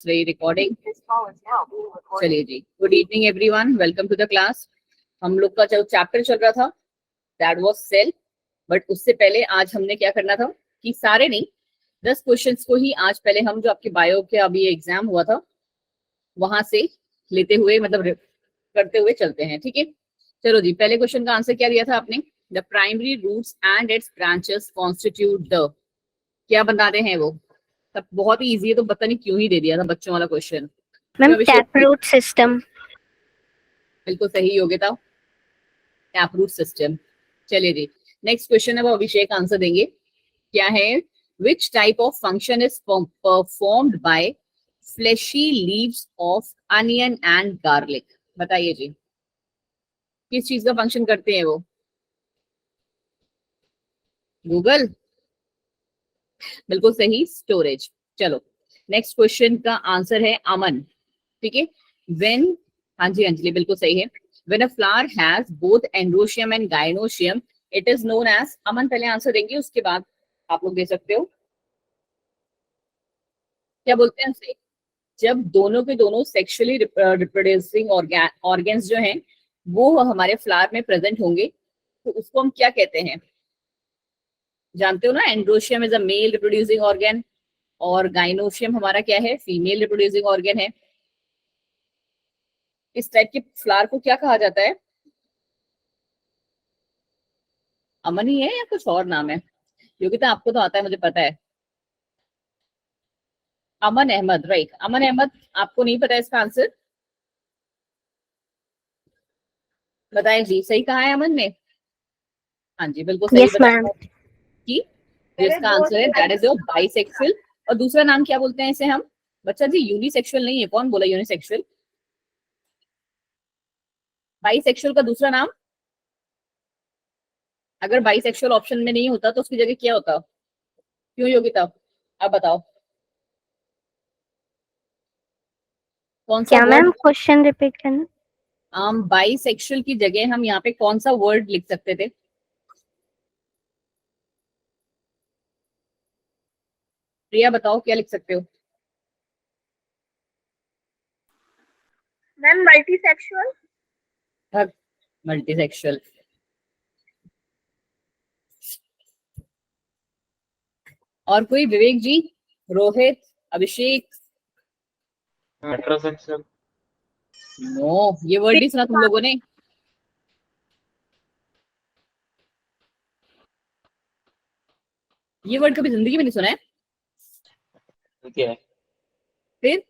Recording. चलिए जी, good evening everyone, welcome to the class. हम लोग का जो चैप्टर चल रहा था दैट वाज सेल, बट उससे पहले आज हमने क्या करना था कि सारे नहीं 10 क्वेश्चंस को ही आज पहले हम जो आपके बायो के अभी एग्जाम हुआ था वहां से लेते हुए मतलब करते हुए चलते हैं, ठीक है। चलो जी, पहले क्वेश्चन का आंसर क्या दिया था आपने? The primary roots and its branches constitute the, क्या बताते हैं वो? तब बहुत ही इजी है, तो पता नहीं क्यों ही दे दिया था बच्चों वाला question. Ma'am tap root system. बिल्कुल सही योग्यता, टैप रूट सिस्टम। चलिए जी, नेक्स्ट क्वेश्चन है वो अभिषेक आंसर देंगे। क्या है? Which type of function is performed by fleshy leaves of onion and garlic? बताइए जी, किस चीज का फंक्शन करते हैं वो? गूगल, बिल्कुल सही, स्टोरेज। चलो नेक्स्ट क्वेश्चन का आंसर है अमन, ठीक है। व्हेन, हाँ जी अंजलि बिल्कुल सही है। When a flower has both androecium and gynoecium it is known as, Aman पहले आंसर देंगे उसके बाद आप लोग दे सकते हो। क्या बोलते हैं उसे? जब दोनों के दोनों सेक्सुअली रिप्रोड्यूसिंग ऑर्गेन्स जो हैं वो हमारे फ्लावर में प्रेजेंट होंगे तो उसको हम क्या कहते हैं? जानते हो ना, androecium is a male reproducing organ और गाइनोशियम हमारा क्या है? फीमेल रिप्रोड्यूसिंग ऑर्गेन है। इस टाइप के फ्लावर को क्या कहा जाता है? अमन ही है या कुछ और नाम है? योगिता आपको तो आता है, मुझे पता है। अमन अहमद, राइट, अमन अहमद। आपको नहीं पता इसका आंसर? बताएं जी, सही कहा है अमन ने? हाँ जी बिल्कुल सही यस मैम। बताया कि जिसका आंसर है दैट इज योर बाइसेक्सुअल। और दूसरा नाम क्या बोलते हैं इसे हम? बच्चा जी यूनिसेक्सुअल नहीं है, कौन बोला यूनिसेक्सुअल? बाइसेक्सुअल का दूसरा नाम, अगर बाइसेक्सुअल ऑप्शन में नहीं होता तो उसकी जगह क्या होता? क्यों योगिता, आप बताओ कौन सा क्या वर्ड? मैम क्वेश्चन रिपीट करना? बाइसेक्सुअल की जगह हम यहाँ पे कौन सा वर्ड लिख सकते थे? प्रिया बताओ क्या लिख सकते हो? मैम मल्टीसेक्सुअल। मल्टीसेक्सुअल। और कोई? विवेक जी, रोहित, अभिषेक? मेट्रोसेक्सुअल। नो, ये वर्ड नहीं सुना तुम लोगों ने? ये वर्ड कभी जिंदगी में नहीं सुना है? क्या है? फिर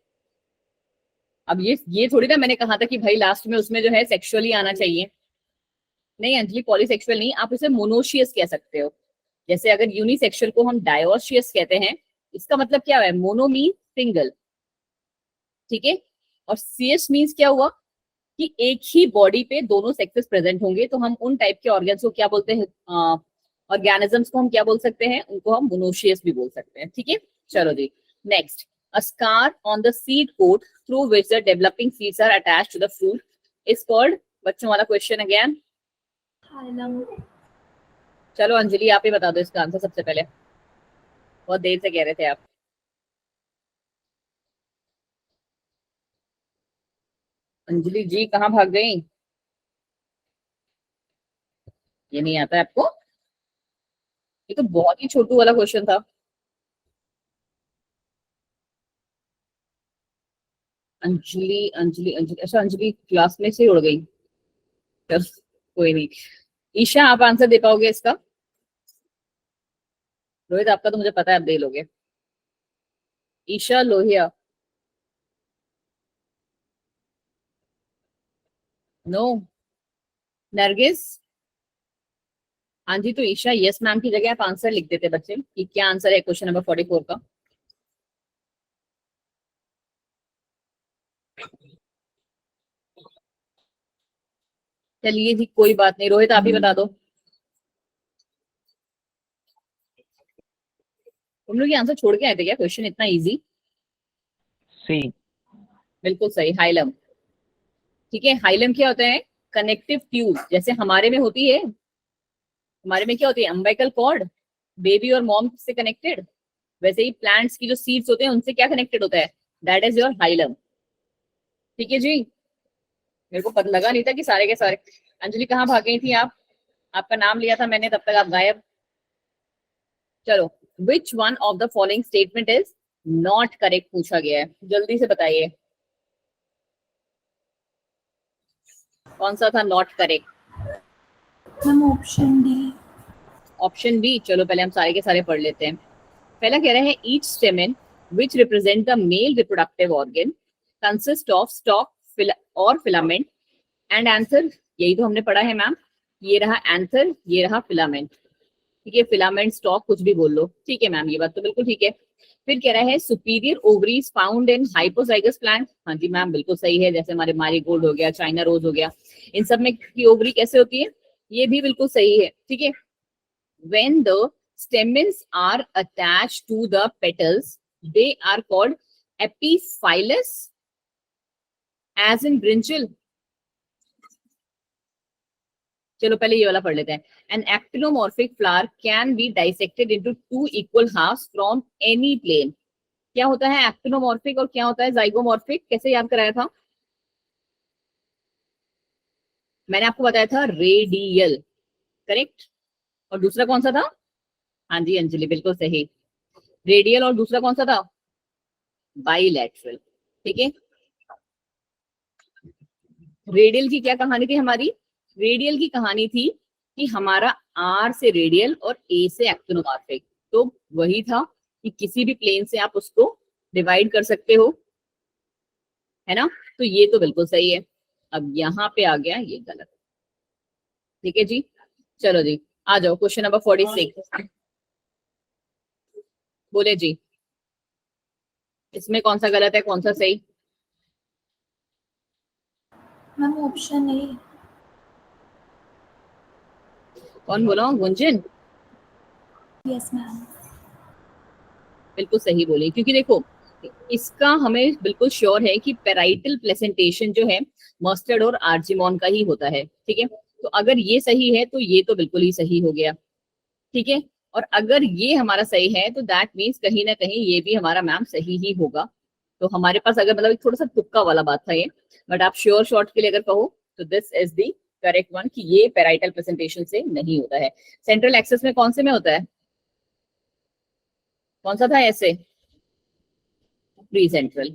अब ये थोड़ी ना मैंने कहा था कि भाई लास्ट में उसमें जो है सेक्सुअली आना चाहिए। नहीं अंजलि, पॉलीसेक्सुअल नहीं, आप उसे मोनोशियस कह सकते हो। जैसे अगर यूनिसेक्सुअल को हम डायोशियस कहते हैं, इसका मतलब क्या है? मोनो मीन सिंगल, ठीक है। और सीएस मीन्स क्या हुआ कि एक ही बॉडी पे दोनों सेक्सेस प्रेजेंट होंगे, तो हम उन टाइप के ऑर्गन्स को क्या बोलते हैं? ऑर्गेनिजम्स को हम क्या बोल सकते हैं? उनको हम मोनोशियस भी बोल सकते हैं, ठीक है। चलो जी, next, a scar on the seed coat through which the developing seeds are attached to the fruit is called, बच्चों वाला क्वेश्चन अगेन। चलो अंजलि आप ही बता दो इसका आंसर सबसे पहले, बहुत देर से कह रहे थे आप। अंजलि जी कहाँ भाग गई? ये नहीं आता है आपको? ये तो बहुत ही छोटू वाला क्वेश्चन था। अंजलि अंजलि अंजलि, अच्छा अंजलि क्लास में से उड़ गई। चल कोई नहीं। ईशा आप आंसर दे पाओगे इसका? रोहित आपका तो मुझे पता है आप दे लोगे। ईशा लोहिया? नो। नरगिस? हाँ जी, तो ईशा यस मैम की जगह आप आंसर लिख देते बच्चे कि क्या आंसर है क्वेश्चन नंबर 44 का। चलिए जी कोई बात नहीं, रोहित आप ही बता दो। तुम लोग ये आंसर छोड़ के आए थे क्या? क्वेश्चन इतना इजी। सी। बिल्कुल सही, हाइलम, ठीक है। हाइलम क्या होता है? कनेक्टिव ट्यूब, जैसे हमारे में होती है, हमारे में क्या होती है? अम्बिलिकल कॉर्ड, बेबी और मॉम से कनेक्टेड। वैसे ही प्लांट्स की जो सीड्स होते हैं उनसे क्या कनेक्टेड होता है? That is your hilum. ठीक है जी, मेरे को पता लगा नहीं था कि सारे के सारे। अंजलि कहाँ भाग गई थी आप? आपका नाम लिया था मैंने, तब तक आप गायब। चलो, which one of the following statement is not correct पूछा गया है, जल्दी से बताइए कौन सा था not correct. Ma'am option D. Option B, चलो पहले हम सारे के सारे पढ़ लेते हैं। पहला कह रहा है each stamen which represent the male reproductive organ consist of stock और फिलामेंट एंड आंसर, यही तो हमने पढ़ा है मैम, ये रहा आंसर, ये रहा फिलामेंट। ठीक है, फिलामेंट स्टॉक कुछ भी बोल लो, ठीक है मैम, ये बात तो बिल्कुल ठीक है। फिर कह रहा है superior ovaries found in hypogynous plant, हाँ जी मैम बिल्कुल सही है, जैसे हमारे मारीगोल्ड हो गया, चाइना रोज हो गया, इन सब में की ओवरी कैसे होती है, ये भी बिल्कुल सही है। ठीक है, when the stamens are attached to the petals they are called epiphyllous as in brinjal। चलो पहले ये वाला पढ़ लेते हैं। An actinomorphic flower can be dissected into two equal halves from any plane। क्या होता है एक्टिनोमॉर्फिक और क्या होता है जाइगोमॉर्फिक, कैसे याद कराया था? मैंने आपको बताया था रेडियल, करेक्ट। और दूसरा कौन सा था? हाँ जी अंजलि बिल्कुल सही, रेडियल, और दूसरा कौन सा था? बाइलैटरल। ठीक है, रेडियल की क्या कहानी थी हमारी? रेडियल की कहानी थी कि हमारा आर से रेडियल और ए से एक्टिनोमॉर्फिक, तो वही था कि किसी भी प्लेन से आप उसको डिवाइड कर सकते हो, है ना। तो ये तो बिल्कुल सही है। अब यहाँ पे आ गया ये गलत। ठीक है जी, चलो जी आ जाओ क्वेश्चन नंबर 46। बोले जी, इसमें कौन सा गलत है कौन सा सही? Ma'am option A. कौन बोला? Gunjan yes ma'am. बिल्कुल सही बोली, क्योंकि देखो इसका हमें बिल्कुल श्योर है कि पेराइटल प्लेसेंटेशन जो है मस्टर्ड और आर्जिमोन का ही होता है। ठीक है, तो अगर ये सही है तो ये तो बिल्कुल ही सही हो गया। ठीक है, और अगर ये हमारा सही है तो दैट मीन्स कहीं ना कहीं ये भी हमारा मैम सही ही होगा। तो हमारे पास अगर मतलब थोड़ा सा तुक्का वाला बात था ये, बट आप श्योर शॉर्ट के लिए अगर कहो तो this is the correct one कि ये पेराइटल प्रेजेंटेशन से नहीं होता है। सेंट्रल एक्सेस में कौन से में होता है? कौन सा था ऐसे? Pre central.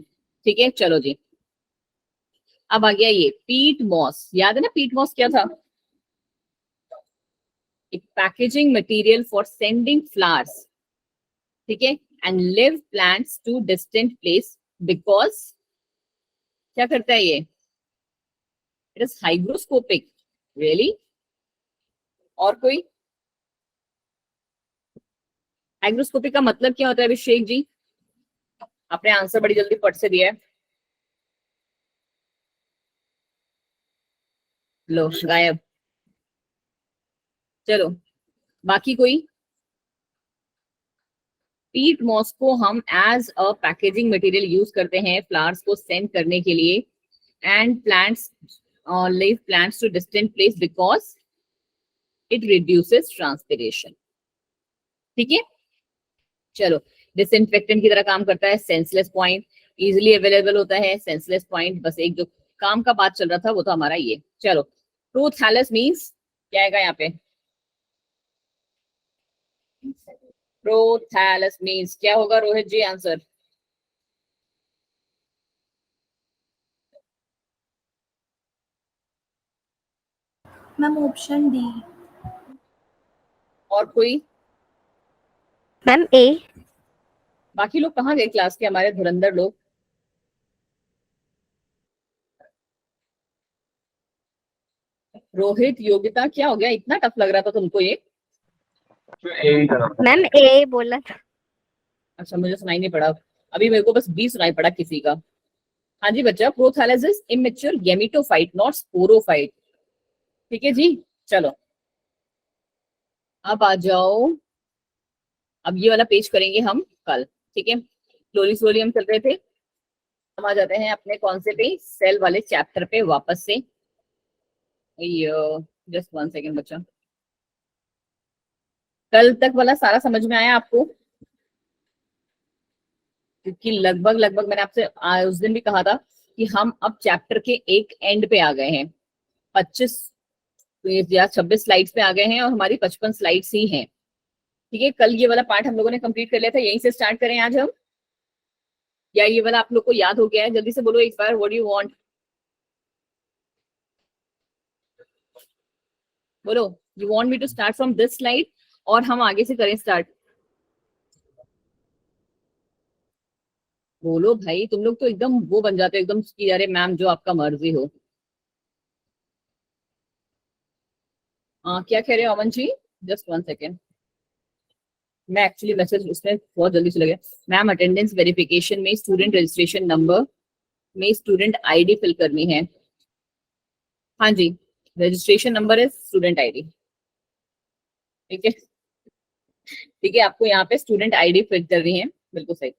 ठीक है, चलो जी अब आ गया ये पीट मॉस, याद है ना पीट मॉस क्या था? एक packaging material for sending flowers, ठीक है, and live plants to distant place because क्या करता है ये? It is hygroscopic. रियली? और कोई? हाइग्रोस्कोपिक का मतलब क्या होता है अभिषेक जी? आपने आंसर बड़ी जल्दी पट से दिया है, लो गायब। चलो बाकी कोई? पीट मॉस को हम as a packaging material use करते हैं फ्लावर्स को सेंड करने के लिए, and plants live plants to distant place because it reduces transpiration. ठीक है, चलो डिसइंफेक्टेंट की तरह काम करता है, सेंसलेस पॉइंट, इजिली अवेलेबल होता है, सेंसलेस पॉइंट, बस एक जो काम का बात चल रहा था वो तो हमारा ये। चलो प्रोथैलस मींस क्या आएगा यहाँ पे? प्रोथैलस मींस क्या होगा रोहित जी आंसर? Ma'am option D. और कोई? मैम ए। बाकी लोग कहाँ गए क्लास के हमारे धुरंधर लोग? रोहित योगिता क्या हो गया, इतना टफ लग रहा था तुमको ये? मैम ए बोला था। अच्छा मुझे सुनाई नहीं पड़ा, अभी मेरे को बस बी सुनाई पड़ा किसी का। हाँ जी बच्चा, prothallus is immature gametophyte not sporophyte. ठीक है जी, चलो अब आ जाओ, अब ये वाला पेज करेंगे हम कल। ठीक है, स्लोली स्लोली हम चल रहे थे, हम आ जाते हैं अपने कौन से पे, सेल वाले चैप्टर पे वापस से। जस्ट 1 सेकेंड बच्चा, कल तक वाला सारा समझ में आया आपको? क्योंकि लगभग लगभग मैंने आपसे उस दिन भी कहा था कि हम अब चैप्टर के एक एंड पे आ गए हैं, 25 या 26 स्लाइड्स पे आ गए हैं और हमारी 55 स्लाइड्स ही हैं। ठीक है, कल ये वाला पार्ट हम लोगों ने कंप्लीट कर लिया था, यहीं से स्टार्ट करें आज हम, या ये वाला आप लोग को याद हो गया है? जल्दी से बोलो एक बार, व्हाट डू यू वांट, बोलो। You want me to start from this slide और हम आगे से करें स्टार्ट? बोलो भाई, तुम लोग तो एकदम वो बन जाते हो एकदम कि अरे मैम जो आपका मर्जी हो। क्या कह रहे हो अमन जी? जस्ट 1 सेकेंड, मैं एक्चुअली मैसेज उसमें बहुत जल्दी से लगे। मैम अटेंडेंस वेरिफिकेशन में स्टूडेंट रजिस्ट्रेशन नंबर में स्टूडेंट आईडी फिल करनी है। हाँ जी, रजिस्ट्रेशन नंबर है स्टूडेंट आईडी। ठीक है, ठीक है, आपको यहाँ पे स्टूडेंट आईडी फिल करनी है, बिल्कुल सही।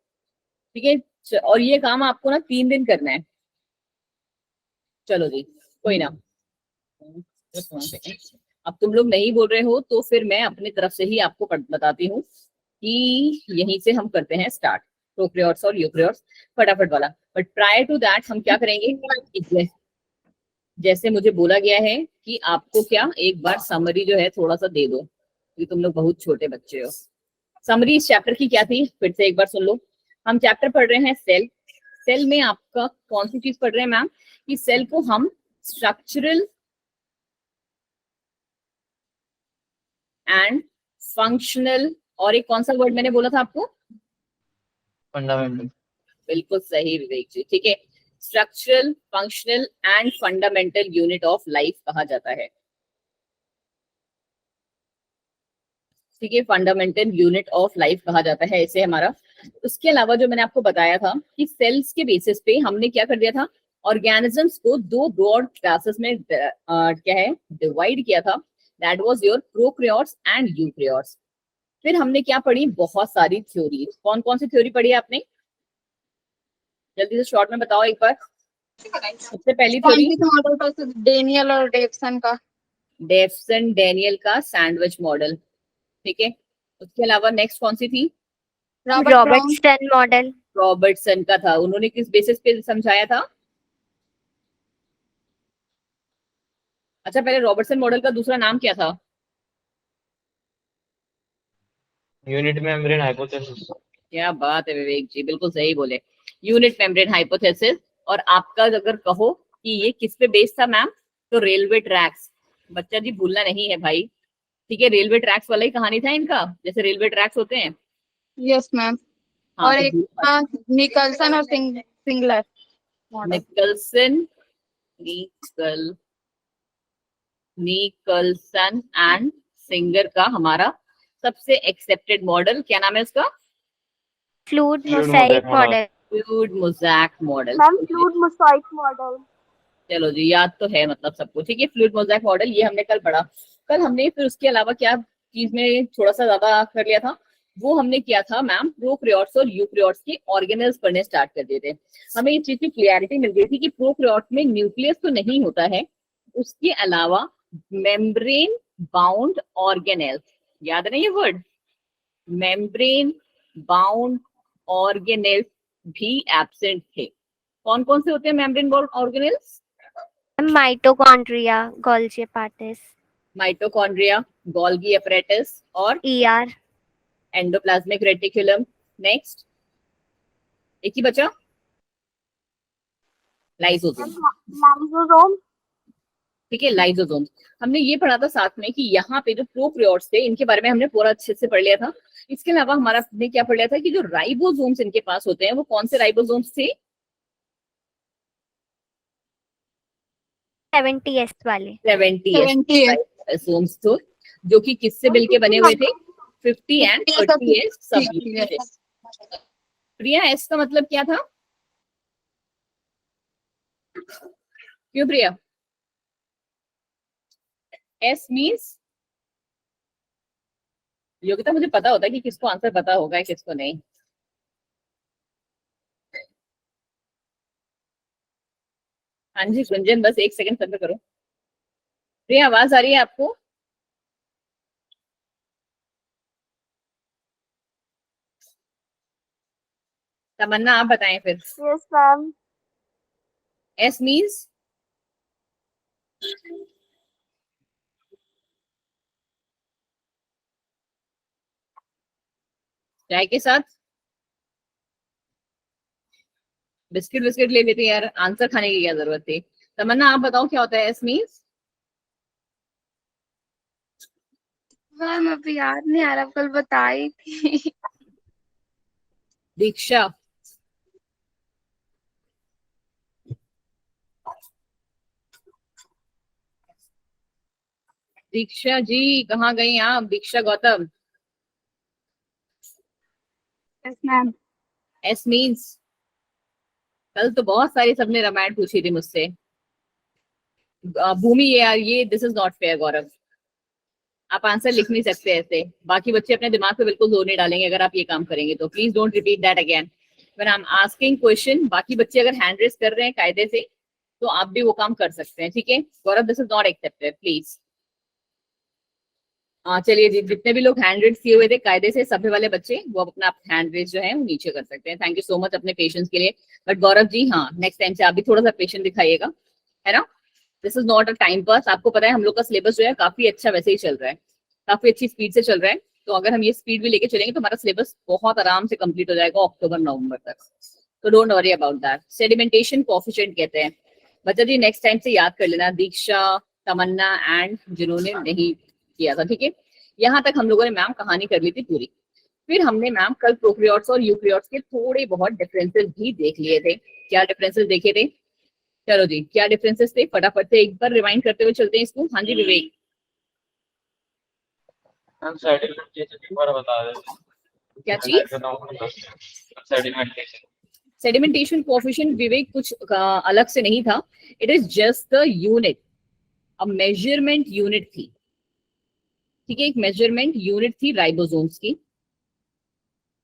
ठीक है, और ये काम आपको ना 3 दिन करना है। चलो जी, कोई ना, Just 1 second। अब तुम लोग नहीं बोल रहे हो तो फिर मैं अपनी तरफ से ही आपको बताती हूँ कि यहीं से हम करते हैं स्टार्ट, प्रोक्रियोट्स और यूक्रियोट्स फटाफट वाला। बट प्रायर टू दैट हम क्या करेंगे, जैसे मुझे बोला गया है कि आपको क्या एक बार समरी जो है थोड़ा सा दे दो, क्योंकि तुम लोग बहुत छोटे बच्चे हो। समरी इस चैप्टर की क्या थी फिर से एक बार सुन लो। हम चैप्टर पढ़ रहे हैं सेल। सेल में आपका कौन सी चीज पढ़ रहे हैं मैम? कि सेल को हम स्ट्रक्चरल एंड फंक्शनल, और एक कौन सा वर्ड मैंने बोला था आपको? फंडामेंटल। बिल्कुल सही विवेक जी, ठीक है। Structural, functional and fundamental unit of life कहा जाता है। ठीक है, फंडामेंटल यूनिट ऑफ लाइफ कहा जाता है इसे हमारा। उसके अलावा जो मैंने आपको बताया था कि सेल्स के बेसिस पे हमने क्या कर दिया था, ऑर्गेनिजम्स को 2 ब्रॉड क्लासेस में क्या है डिवाइड किया था। That was your prokaryotes and eukaryotes. फिर हमने क्या पढ़ी, बहुत सारी थ्योरी। कौन कौन सी थ्योरी पढ़ी है आपने? जल्दी से शॉर्ट में बताओ एक बार। सबसे पहली कौन थ्योरी सी मॉडल पर? डेनियल और डेवसन का। डेवसन डेनियल का सैंडविच मॉडल। ठीक है, उसके अलावा नेक्स्ट कौन सी थी? Robertson model. रॉबर्टसन का था। उन्होंने किस बेसिस पे समझाया था? अच्छा, पहले रॉबर्टसन मॉडल का दूसरा नाम क्या था? Unit membrane hypothesis. क्या बात है विवेक जी, बिल्कुल सही बोले, यूनिट मेम्ब्रेन हाइपोथेसिस। और आपका अगर कहो कि ये किस पे बेस्ड था मैम, तो रेलवे ट्रैक्स। बच्चा जी भूलना नहीं है भाई। ठीक है, रेलवे ट्रैक्स वाला ही कहानी था इनका, जैसे रेलवे ट्रैक्स होते हैं। Yes ma'am. हाँ और तो एक निकलसन और सिंगलर मॉडल। निकलसन, निकल निकलसन एंड सिंगर का हमारा सबसे एक्सेप्टेड मॉडल क्या नाम है उसका? Fluid fluid mosaic mosaic model. Model. Fluid mosaic model. Ma'am fluid mosaic model. चलो जी, याद तो है मतलब सबको। ठीक है, फ्लूइड मोज़ैक मॉडल ये हमने कल पढ़ा। कल हमने फिर उसके अलावा क्या चीज में थोड़ा सा ज्यादा कर लिया था, वो हमने किया था मैम प्रोकैरियोट्स और यूकैरियोट्स के ऑर्गेनेल्स पढ़ने स्टार्ट कर दिए थे। हमें इस चीज की क्लियरिटी मिल गई थी कि प्रोकैरियोट्स में न्यूक्लियस तो नहीं होता है, उसके अलावा मेम्ब्रेन बाउंड ऑर्गेनेल्स, याद है ना ये वर्ड, मेम्ब्रेन बाउंड ऑर्गेनेल्स भी एब्सेंट थे। कौन कौन से होते हैं membrane bound organelles? Mitochondria, Golgi apparatus, mitochondria, Golgi apparatus और ईआर, एंडोप्लाज्मिक रेटिकुलम। नेक्स्ट, एक ही बचा, लाइसोसोम। लाइसोसोम। ठीक है, लाइसोसोम। हमने ये पढ़ा था साथ में कि यहाँ पे जो प्रोकैरियोट्स थे इनके बारे में हमने पूरा अच्छे से पढ़ लिया था। इसके अलावा हमारा ने क्या पढ़ लिया था कि जो राइबोसोम्स इनके पास होते हैं वो कौन से राइबोसोम्स थे? 70S वाले। 70S 70 राइबोसोम्स थे, जो कि किससे मिलके बने हुए थे? 50 एंड 30S सब यूनिट थे। प्रिया, एस का मतलब क्या था? क्यों प्रिया? एस मीन्स योग्यता। मुझे पता होता है कि किसको आंसर पता होगा किसको नहीं। हाँ जी गुंजन, बस 1 सेकंड सब्र करो। प्रिया, आवाज आ रही है आपको? तमन्ना आप बताएं फिर। Yes, ma'am. एस मीन्स चाय के साथ बिस्किट बिस्किट ले लेते यार, आंसर खाने की क्या जरूरत थी। तमन्ना आप बताओ क्या होता है एस मीन्स। मैम अभी याद नहीं आ रहा, कल बताई थी। दीक्षा, दीक्षा जी कहाँ गई आप, Diksha Gautam. Yes ma'am. Yes means, कल तो बहुत सारी सबने रामायण पूछी थी मुझसे। भूमि ये दिस इज नॉट फेयर गौरव, आप आंसर लिख नहीं सकते ऐसे, बाकी बच्चे अपने दिमाग पे बिल्कुल जोर नहीं डालेंगे अगर आप ये काम करेंगे तो। Please don't repeat that again when I am asking question. बाकी बच्चे अगर हैंड रेस कर रहे हैं कायदे से तो आप भी वो काम कर सकते हैं, ठीक है Gaurav, this is not accepted please. चलिए जी, जितने भी लोग हैंड रेस किए हुए थे कायदे से सभी वाले बच्चे, वो अपना हैंड रेस जो है वो नीचे कर सकते हैं। थैंक यू सो मच अपने पेशेंस के लिए। बट गौरव जी हाँ, नेक्स्ट टाइम से आप भी थोड़ा सा पेशेंस दिखाइएगा, है ना। This is not a time pass. आपको पता है हम लोग का सिलेबस जो है काफी अच्छा वैसे ही चल रहा है, काफी अच्छी स्पीड से चल रहा है। तो अगर हम ये स्पीड भी लेके चलेंगे तो हमारा सिलेबस बहुत आराम से कंप्लीट हो जाएगा अक्टूबर नवंबर तक। तो don't worry about that. Sedimentation coefficient कहते हैं। बच्चा जी नेक्स्ट टाइम से याद कर लेना, दीक्षा, तमन्ना एंड जिन्होंने नहीं किया था, ठीक है। यहाँ तक हम लोगों ने मैम कहानी कर ली थी पूरी। फिर हमने मैम कल प्रोकैरियोट्स और यूकैरियोट्स के थोड़े बहुत डिफरेंसेस भी देख लिए थे। क्या डिफरेंसेस देखे थे, चलो जी क्या डिफरेंसेस थे फटाफट से एक बार रिवाइंड करते हुए चलते हैं इसको। हाँ जी विवेक। मैम सेडिमेंटेशन एक बार बता देते। क्या चीज, सेडिमेंटेशन। सेडिमेंटेशन कोएफिशिएंट विवेक कुछ अलग से नहीं था, it is just the unit, a measurement unit थी, ठीक है। एक मेजरमेंट यूनिट थी राइबोसोम्स की,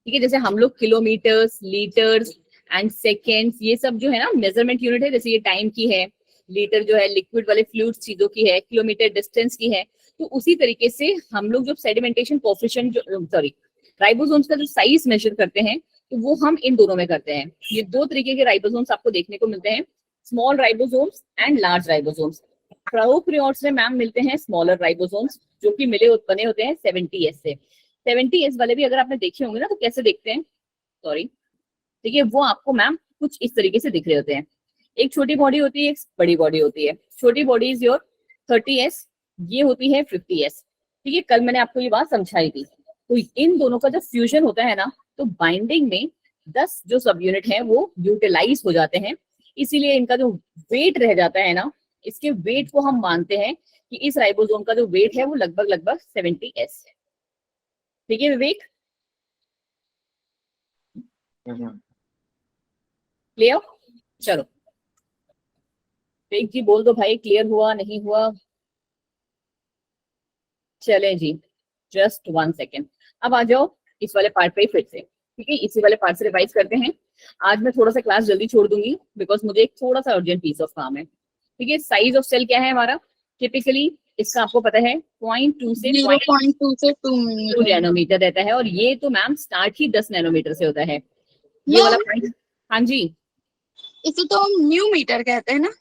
ठीक है। जैसे हम लोग किलोमीटर्स, लीटर्स एंड सेकेंड्स, ये सब जो है ना मेजरमेंट यूनिट है। जैसे ये टाइम की है, लीटर जो है लिक्विड वाले फ्लूइड्स चीजों की है, किलोमीटर डिस्टेंस की है। तो उसी तरीके से हम लोग जो सेडिमेंटेशन कोएफिशिएंट जो सॉरी राइबोसोम्स का जो साइज मेजर करते हैं तो वो हम इन दोनों में करते हैं। ये दो तरीके के राइबोसोम्स आपको देखने को मिलते हैं, small ribosomes and large ribosomes. Prokaryotes में मैम मिलते हैं स्मॉलर राइबोसोम्स जो कि बने होते हैं 70S से। 70S वाले भी अगर आपने देखे होंगे ना तो कैसे देखते हैं, सॉरी, ठीक है, वो आपको मैम कुछ इस तरीके से दिख रहे होते हैं। एक छोटी बॉडी होती है, एक बड़ी बॉडी होती है। छोटी बॉडी इज योर 30S, ये होती है 50S, ठीक है। कल मैंने आपको ये बात समझाई थी। तो इन दोनों का जब फ्यूजन होता है ना तो बाइंडिंग में 10 जो सब यूनिट है वो यूटिलाइज हो जाते हैं। इसीलिए इनका जो वेट रह जाता है ना, इसके वेट को हम मानते हैं कि इस राइबोसोम का जो वेट है वो लगभग 70S है, ठीक है विवेक। क्लियर, चलो विवेक जी बोल दो भाई, क्लियर हुआ नहीं हुआ। चले जी, जस्ट 1 सेकेंड। अब आ जाओ इस वाले पार्ट पे फिर से, ठीक है। इसी वाले पार्ट से रिवाइज करते हैं। आज मैं थोड़ा सा क्लास जल्दी छोड़ दूंगी बिकॉज मुझे एक थोड़ा सा अर्जेंट पीस ऑफ काम है, ठीक है। साइज ऑफ सेल क्या है हमारा, टिपिकली इसका आपको पता है 0.2 से 0.2 से 2 नैनोमीटर रहता है। और ये तो मैम स्टार्ट ही 10 नैनोमीटर से होता है, ये वाला पॉइंट। हाँ जी, इसे तो हम न्यू मीटर कहते हैं ना।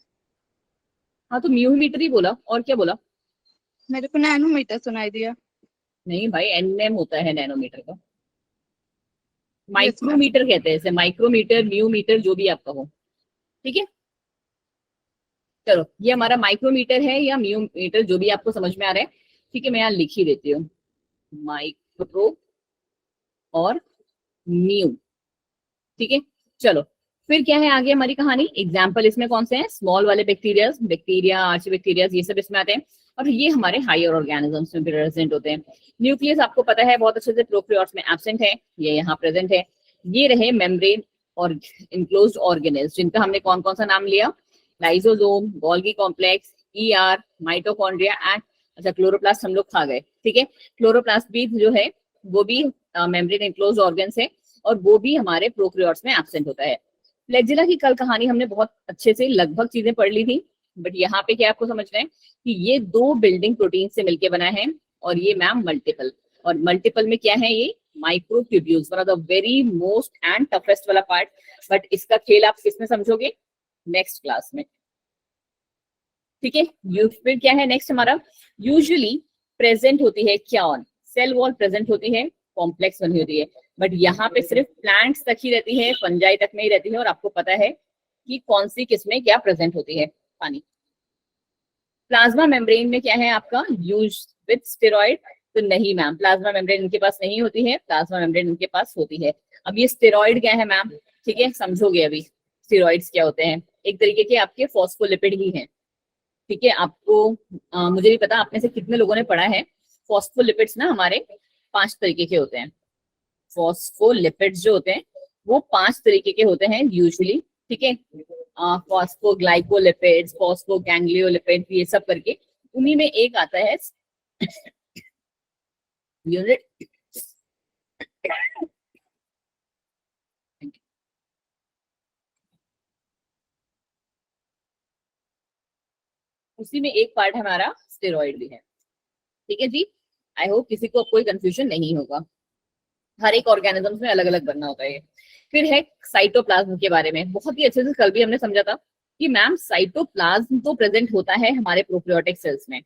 हाँ तो म्यू मीटर ही बोला, और क्या बोला। मेरे को नैनोमीटर सुनाई दिया। नहीं भाई, एनएम होता है नैनोमीटर का, माइक्रोमीटर कहते हैं इसे, माइक्रोमीटर, म्यू मीटर, जो भी आप कहो, ठीक है। चलो ये हमारा माइक्रोमीटर है या म्यू मीटर, जो भी आपको समझ में आ रहा है, ठीक है। मैं यहाँ लिख ही देती हूँ माइक्रो और म्यू, ठीक है। चलो फिर क्या है आगे हमारी कहानी। एग्जाम्पल इसमें कौन से हैं, स्मॉल वाले बैक्टीरिया, आर्चीबैक्टीरिया, ये सब इसमें आते हैं। और ये हमारे हायर ऑर्गेनिजम्स में प्रेजेंट होते हैं। न्यूक्लियस आपको पता है बहुत अच्छे से, प्रोकैरियोट्स में एब्सेंट है, ये यहाँ प्रेजेंट है। ये रहे मेम्ब्रेन और इनक्लोज्ड ऑर्गेनेल्स, जिनका हमने कौन कौन सा नाम लिया, lysosome, Golgi complex, ER, mitochondria and अच्छा क्लोरोप्लास्ट हम लोग खा गए, ठीक है। क्लोरोप्लास्ट भी जो है वो भी मेम्ब्रेन इनक्लोज्ड ऑर्गन्स है और वो भी हमारे प्रोकैरियोट्स में एब्सेंट होता है। फ्लैजेला की कल कहानी हमने बहुत अच्छे से लगभग चीजें पढ़ ली थी, बट यहाँ पे क्या आपको समझना है कि ये 2 बिल्डिंग प्रोटीन से मिलके बना है और ये मैम मल्टीपल। और मल्टीपल में क्या है, ये microtubules, one of the very most and toughest वाला पार्ट, बट इसका खेल आप किसमें समझोगे? नेक्स्ट क्लास में, ठीक है। फिर क्या है नेक्स्ट हमारा? यूजुअली प्रेजेंट होती है क्या ऑन सेल वॉल, प्रेजेंट होती है कॉम्प्लेक्स बनी होती है, बट यहाँ पे सिर्फ प्लांट्स तक ही रहती है, फंजाई तक में ही रहती है, और आपको पता है कि कौन सी किसमें क्या प्रेजेंट होती है। पानी। प्लाज्मा मेम्ब्रेन में क्या है आपका? यूज विद स्टेरॉइड, तो नहीं मैम, प्लाज्मा मेम्ब्रेन इनके पास नहीं होती है, प्लाज्मा मेम्ब्रेन इनके पास होती है। अब ये स्टेरॉइड क्या है मैम? ठीक है, समझोगे अभी स्टेरॉइड्स क्या होते हैं। एक तरीके के आपके फॉस्फोलिपिड ही हैं, ठीक है। आपको मुझे भी पता आप में से कितने लोगों ने पढ़ा है। फॉस्फोलिपिड्स ना हमारे 5 तरीके के होते हैं। फॉस्फोलिपिड्स जो होते हैं वो 5 तरीके के होते हैं यूजुअली, ठीक है। फॉस्फोग्लाइकोलिपिड्स, फॉस्फोगैंग्लियोलिपिड्स, ये सब करके उन्हीं में एक आता है यूनिट, उसी में एक पार्ट हमारा स्टेरॉइड भी है, ठीक है जी। आई होप किसी को कोई कंफ्यूजन नहीं होगा। हर एक ऑर्गेनिज्म में अलग अलग बनना होता है। फिर है साइटोप्लाज्म के बारे में, बहुत ही अच्छे से कल भी हमने समझा था कि मैम साइटोप्लाज्म तो प्रेजेंट होता है हमारे प्रोकैरियोटिक सेल्स में,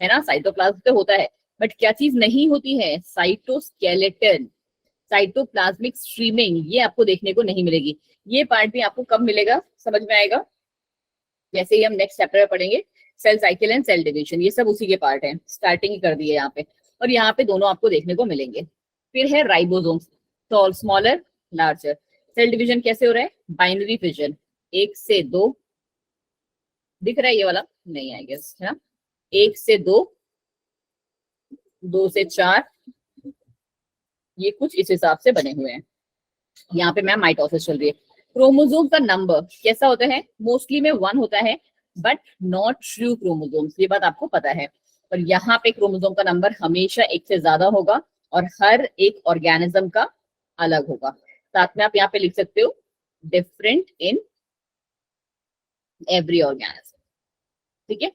है ना, साइटोप्लाज्म तो होता है, बट क्या चीज नहीं होती है? साइटोस्केलेटन, साइटोप्लाज्मिक स्ट्रीमिंग, ये आपको देखने को नहीं मिलेगी। ये पार्ट भी आपको कब मिलेगा, समझ में आएगा जैसे ही हम नेक्स्ट चैप्टर में पढ़ेंगे। Cell cycle and cell division, ये सब उसी के पार्ट है, स्टार्टिंग कर दी है यहाँ पे, और यहाँ पे दोनों आपको देखने को मिलेंगे। फिर है राइबोसोम्स, तो स्मॉलर लार्जर। सेल डिवीजन कैसे हो रहा है? बाइनरी फिजन, 1 से 2, दिख रहा है ये वाला? नहीं आई गेस, है ना। 1 से 2, 2 से 4, ये कुछ इस हिसाब से बने हुए हैं। यहाँ पे मैम माइटोसिस चल रही है। क्रोमोसोम का नंबर कैसा होता है? मोस्टली में 1 होता है, बट नॉट ट्रू क्रोमोसोम्स, ये बात आपको पता है। पर यहाँ पे क्रोमोसोम का नंबर हमेशा 1 से ज्यादा होगा, और हर एक ऑर्गेनिज्म का अलग होगा। साथ में आप यहाँ पे लिख सकते हो डिफरेंट इन एवरी ऑर्गेनिज्म, ठीक है।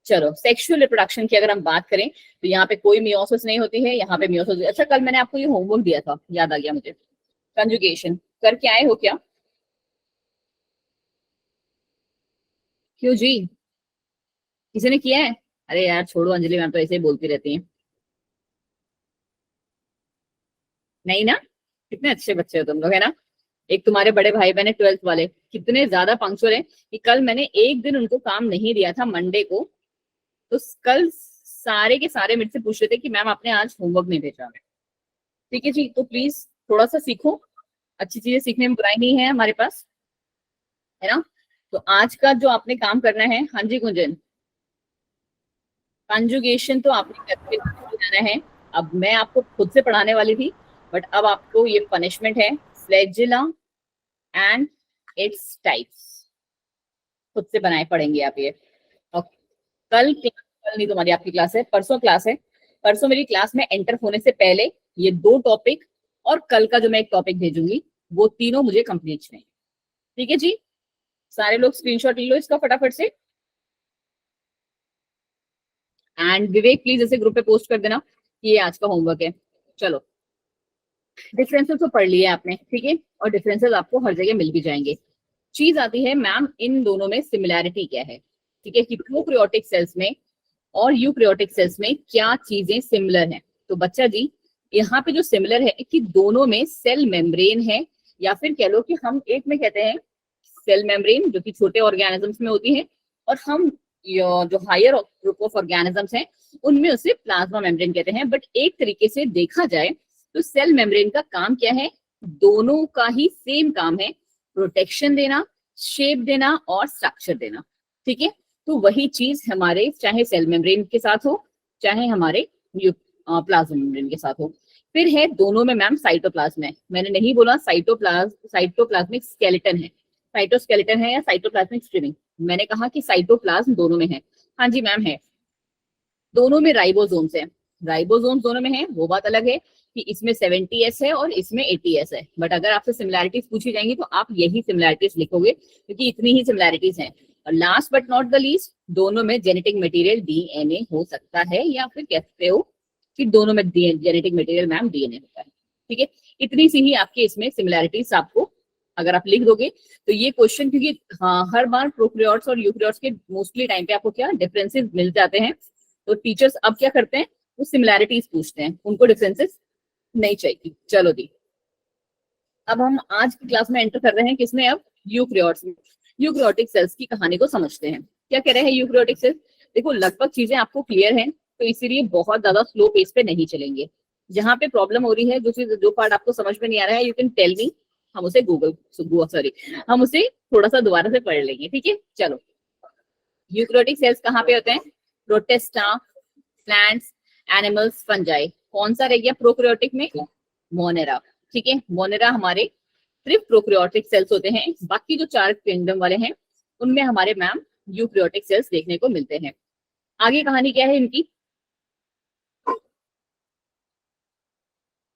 चलो, सेक्सुअल रिप्रोडक्शन की अगर हम बात करें तो यहाँ पे कोई मियोसिस नहीं होती है, यहाँ पे मियोसिस। अच्छा, कल मैंने आपको ये होमवर्क दिया था, याद आ गया मुझे। कंजुगेशन करके आए हो क्या? क्यों जी, किसी ने किया है? अरे यार छोड़ो अंजलि, मैम तो ऐसे ही बोलती रहती हैं। नहीं ना, कितने अच्छे बच्चे हो तुम लोग, है ना। एक तुम्हारे बड़े भाई बहन 12th वाले कितने ज्यादा पंक्चुअल हैं कि कल मैंने एक दिन उनको काम नहीं दिया था, मंडे को, तो कल सारे के सारे मेरे से पूछ रहे थे कि मैम आपने आज होमवर्क नहीं भेजा हमें। ठीक है जी, तो प्लीज थोड़ा सा सीखो, अच्छी चीजें सीखने में बुराई नहीं है हमारे पास, है ना। तो आज का जो आपने काम करना है, हाँ जी गुंजन, कंजुगेशन तो आपने करके जाना है। अब मैं आपको खुद से पढ़ाने वाली थी, बट अब आपको ये पनिशमेंट है, फ्लैजिला एंड इट्स टाइप्स, खुद से बनाए पढ़ेंगे आप ये। और कल नहीं तुम्हारी आपकी क्लास है, परसों क्लास है। परसों मेरी क्लास में एंटर होने से पहले ये 2 टॉपिक और कल का जो मैं एक टॉपिक भेजूंगी, वो तीनों मुझे कंप्लीट चाहिए, ठीक है जी। सारे लोग स्क्रीनशॉट ले लो इसका फटाफट से, एंड विवेक प्लीज ऐसे ग्रुप पे पोस्ट कर देना कि ये आज का होमवर्क है। चलो, डिफरेंसेस तो पढ़ लिए आपने, ठीक है, और डिफरेंसेस आपको हर जगह मिल भी जाएंगे। चीज आती है मैम इन दोनों में सिमिलैरिटी क्या है, ठीक है, कि प्रोकैरियोटिक सेल्स में और यूकैरियोटिक सेल्स में क्या चीजें सिमिलर हैं। तो बच्चा जी, यहाँ पे जो सिमिलर है कि दोनों में सेल मेम्ब्रेन है, या फिर कह लो कि हम एक में कहते हैं सेल मेम्ब्रेन जो कि छोटे ऑर्गेनिजम्स में होती है, और हम जो हायर ग्रुप ऑफ ऑर्गेनिजम्स हैं उनमें उसे प्लाज्मा मेम्ब्रेन कहते हैं। बट एक तरीके से देखा जाए तो सेल मेम्ब्रेन का काम क्या है? दोनों का ही सेम काम है, प्रोटेक्शन देना, शेप देना और स्ट्रक्चर देना, ठीक है। तो वही चीज हमारे चाहे सेल मेम्ब्रेन के साथ हो, चाहे हमारे प्लाज्मा मेम्ब्रेन के साथ हो। फिर है दोनों में मैम साइटोप्लाज्म है, मैंने नहीं बोला साइटोप्लाज्मिक स्केलेटन है, साइटोस्केलेटन है या साइटोप्लाज्मिक स्ट्रीमिंग, मैंने कहा कि साइटोप्लाज्म दोनों में है। हाँ जी मैम है, दोनों में राइबोसोम्स है, राइबोसोम्स दोनों में है। वो बात अलग है कि इसमें 70S है और इसमें 80S है, बट अगर आपसे सिमिलैरिटीज पूछी जाएंगी तो आप यही सिमिलैरिटीज लिखोगे, क्योंकि इतनी ही सिमिलैरिटीज हैं। और last but not the least, दोनों में जेनेटिक मटेरियल DNA हो सकता है, या फिर कहते हो कि दोनों में जेनेटिक मटेरियल मैम DNA होता है, ठीक है, इतनी सी ही आपके इसमें सिमिलैरिटीज आपको अगर आप लिख दोगे तो ये क्वेश्चन, क्योंकि हाँ हर बार प्रोकैरियोट्स और यूकैरियोट्स के मोस्टली टाइम पे आपको क्या डिफरेंसेस मिल जाते हैं, तो टीचर्स अब क्या करते हैं वो सिमिलैरिटीज पूछते हैं, उनको डिफरेंसेस नहीं चाहिए। चलो दी, अब हम आज की क्लास में एंटर कर रहे हैं किसमें, अब यूकैरियोट्स में। यूकैरियोटिक सेल्स की कहानी को समझते हैं। क्या कह रहे हैं यूकैरियोटिक सेल्स, देखो लगभग चीजें आपको क्लियर हैं, तो इसीलिए बहुत ज्यादा स्लो पेस पे नहीं चलेंगे। जहां पे प्रॉब्लम हो रही है, जो पार्ट आपको समझ में नहीं आ रहा है, यू कैन टेल मी, हम उसे हम उसे थोड़ा सा दोबारा से पढ़ लेंगे, ठीक है। चलो, यूकैरियोटिक सेल्स कहाँ पे होते हैं, प्रोटिस्टा, प्लांट्स, एनिमल्स, फंजाई। कौन सा रह गया प्रोकैरियोटिक में, मोनेरा, ठीक है। मोनेरा हमारे सिर्फ प्रोकैरियोटिक सेल्स होते हैं, बाकी जो 4 किंगडम वाले हैं उनमें हमारे मैम यूकैरियोटिक सेल्स देखने को मिलते हैं। आगे कहानी क्या है इनकी,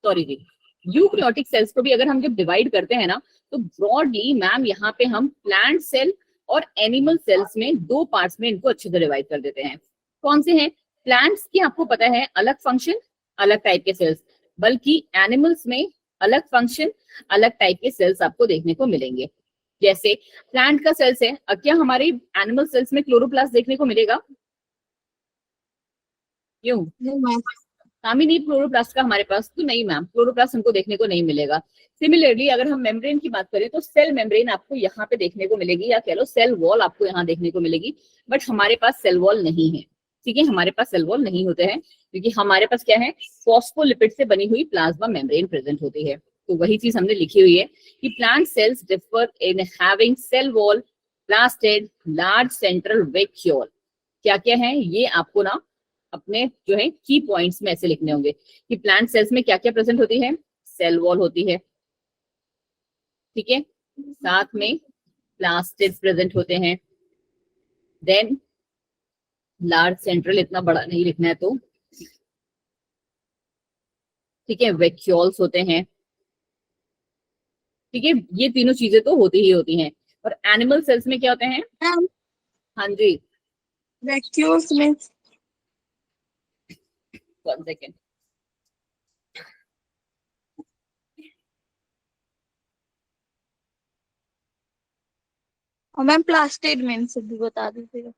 सॉरी जी, यूकैरियोटिक सेल्स को भी अगर हम जब डिवाइड करते हैं ना, तो ब्रॉडली मैम यहाँ पे हम प्लांट सेल और एनिमल सेल्स में 2 पार्ट्स में इनको अच्छे से डिवाइड कर देते हैं। कौन से हैं, प्लांट्स की आपको पता है अलग फंक्शन अलग टाइप के सेल्स, बल्कि एनिमल्स में अलग फंक्शन अलग टाइप के सेल्स आपको देखने को मिलेंगे। जैसे प्लांट का सेल्स है, क्या हमारे एनिमल सेल्स में क्लोरोप्लास्ट देखने को मिलेगा, क्यों कामी नहीं क्लोरोप्लास्ट का हमारे पास, तो नहीं मैम क्लोरोप्लास्ट हमको देखने को नहीं मिलेगा। सिमिलरली अगर हम मेम्ब्रेन की बात करें तो सेल मेम्ब्रेन आपको यहाँ पे देखने को मिलेगी, या कह लो सेल वॉल आपको यहाँ देखने को मिलेगी, बट हमारे पास सेल वॉल नहीं है, ठीक है। हमारे पास सेल वॉल नहीं होते हैं क्योंकि हमारे पास क्या है, फॉस्फोलिपिड से बनी हुई प्लाज्मा मेम्ब्रेन प्रेजेंट होती है। तो वही चीज हमने लिखी हुई है कि plant cells differ in having cell wall, plastid, large central vacuole. क्या क्या है ये आपको ना अपने जो है की पॉइंट्स में ऐसे लिखने होंगे कि प्लांट सेल्स में क्या क्या प्रेजेंट होती है, सेल वॉल होती है, ठीक है, साथ में प्लास्टिड प्रेजेंट होते हैं, देन लार्ज सेंट्रल, इतना बड़ा नहीं लिखना है तो ठीक है, वैक्यूल्स होते हैं, ठीक है। ये तीनों चीजें तो होती ही होती हैं। और एनिमल सेल्स में क्या होते हैं, हाँ जी वैक्यूल्स में 1 सेकेंड, और मैम प्लास्टिड में से भी बता दीजिएगा।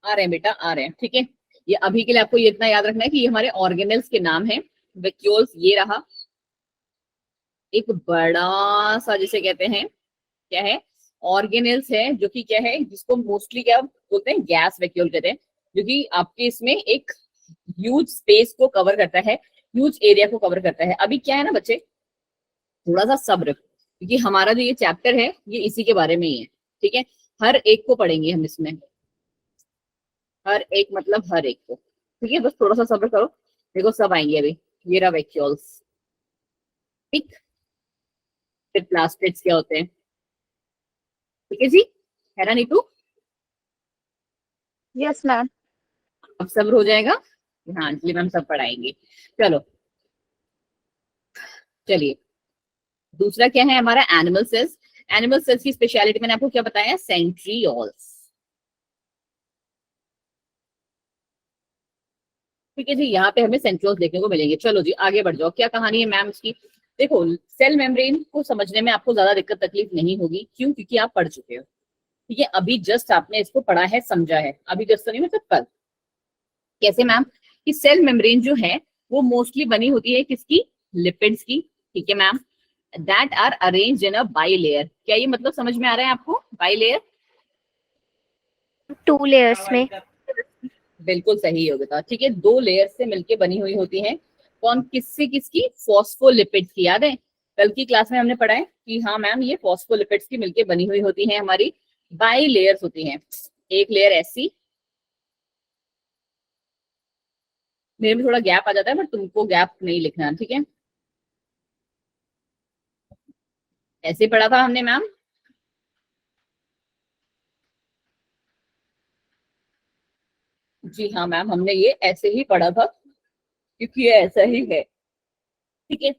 आ रहे हैं बेटा आ रहे हैं, ठीक है। ये अभी के लिए आपको ये इतना याद रखना है कि ये हमारे ऑर्गेनल्स के नाम हैं। वैक्यूल्स ये रहा, एक बड़ा सा जिसे कहते हैं क्या है, ऑर्गेनल्स है, जो कि क्या है, जिसको मोस्टली क्या बोलते हैं, गैस वैक्यूल कहते हैं, जो कि आपके इसमें एक ह्यूज स्पेस को कवर करता है, ह्यूज एरिया को कवर करता है। अभी क्या है ना बच्चे, थोड़ा सा सब्र, क्योंकि हमारा जो ये चैप्टर है ये इसी के बारे में ही है, ठीक है। हर एक को पढ़ेंगे हम इसमें, हर एक मतलब हर एक को, ठीक है, बस थोड़ा सा सब्र करो, देखो सब आएंगे अभी। ये रहा वैक्यूल्स, ठीक। फिर प्लास्टिड्स क्या होते हैं, ठीक है जी, है ना नीतू, यस मैम। अब सब्र हो जाएगा, हाँ अंजलि मैम सब पढ़ाएंगे। चलो चलिए, दूसरा क्या है हमारा, एनिमल सेल्स। एनिमल सेल्स की स्पेशलिटी मैंने आपको क्या बताया, सेंट्रियोल्स, ठीक है जी। यहाँ पे हमें सेंट्रियोल्स देखने को मिलेंगे। चलो जी आगे बढ़ जाओ, क्या कहानी है मैम इसकी। देखो सेल मेम्ब्रेन को समझने में आपको ज्यादा दिक्कत तकलीफ नहीं होगी, क्यों, क्योंकि आप पढ़ चुके हो, ठीक है। अभी जस्ट आपने इसको पढ़ा है, समझा है, अभी जस्ट नहीं मतलब कल। कैसे मैम, कि सेल मेम्ब्रेन जो है वो मोस्टली बनी होती है किसकी, लिपिड्स की, ठीक है ma'am, that are arranged in a bilayer. क्या ये मतलब समझ में आ रहा है आपको, बाइलेयर, 2 layers में। बिल्कुल सही हो बेटा, ठीक है। 2 लेयर से मिलके बनी हुई होती है, कौन किससे किसकी, फॉस्फोलिपिड्स की। याद है कल की क्लास में हमने पढ़ा है कि हाँ मैम ये फॉस्फोलिपिड्स की मिलके बनी हुई होती है, हमारी बाई लेयर्स होती हैं। एक लेयर ऐसी, मेरे में थोड़ा गैप आ जाता है बट तुमको गैप नहीं लिखना, ठीक है। ऐसे पढ़ा था हमने मैम, जी हाँ मैम हमने ये ऐसे ही पढ़ा था, क्योंकि ये ऐसा ही है, ठीक है।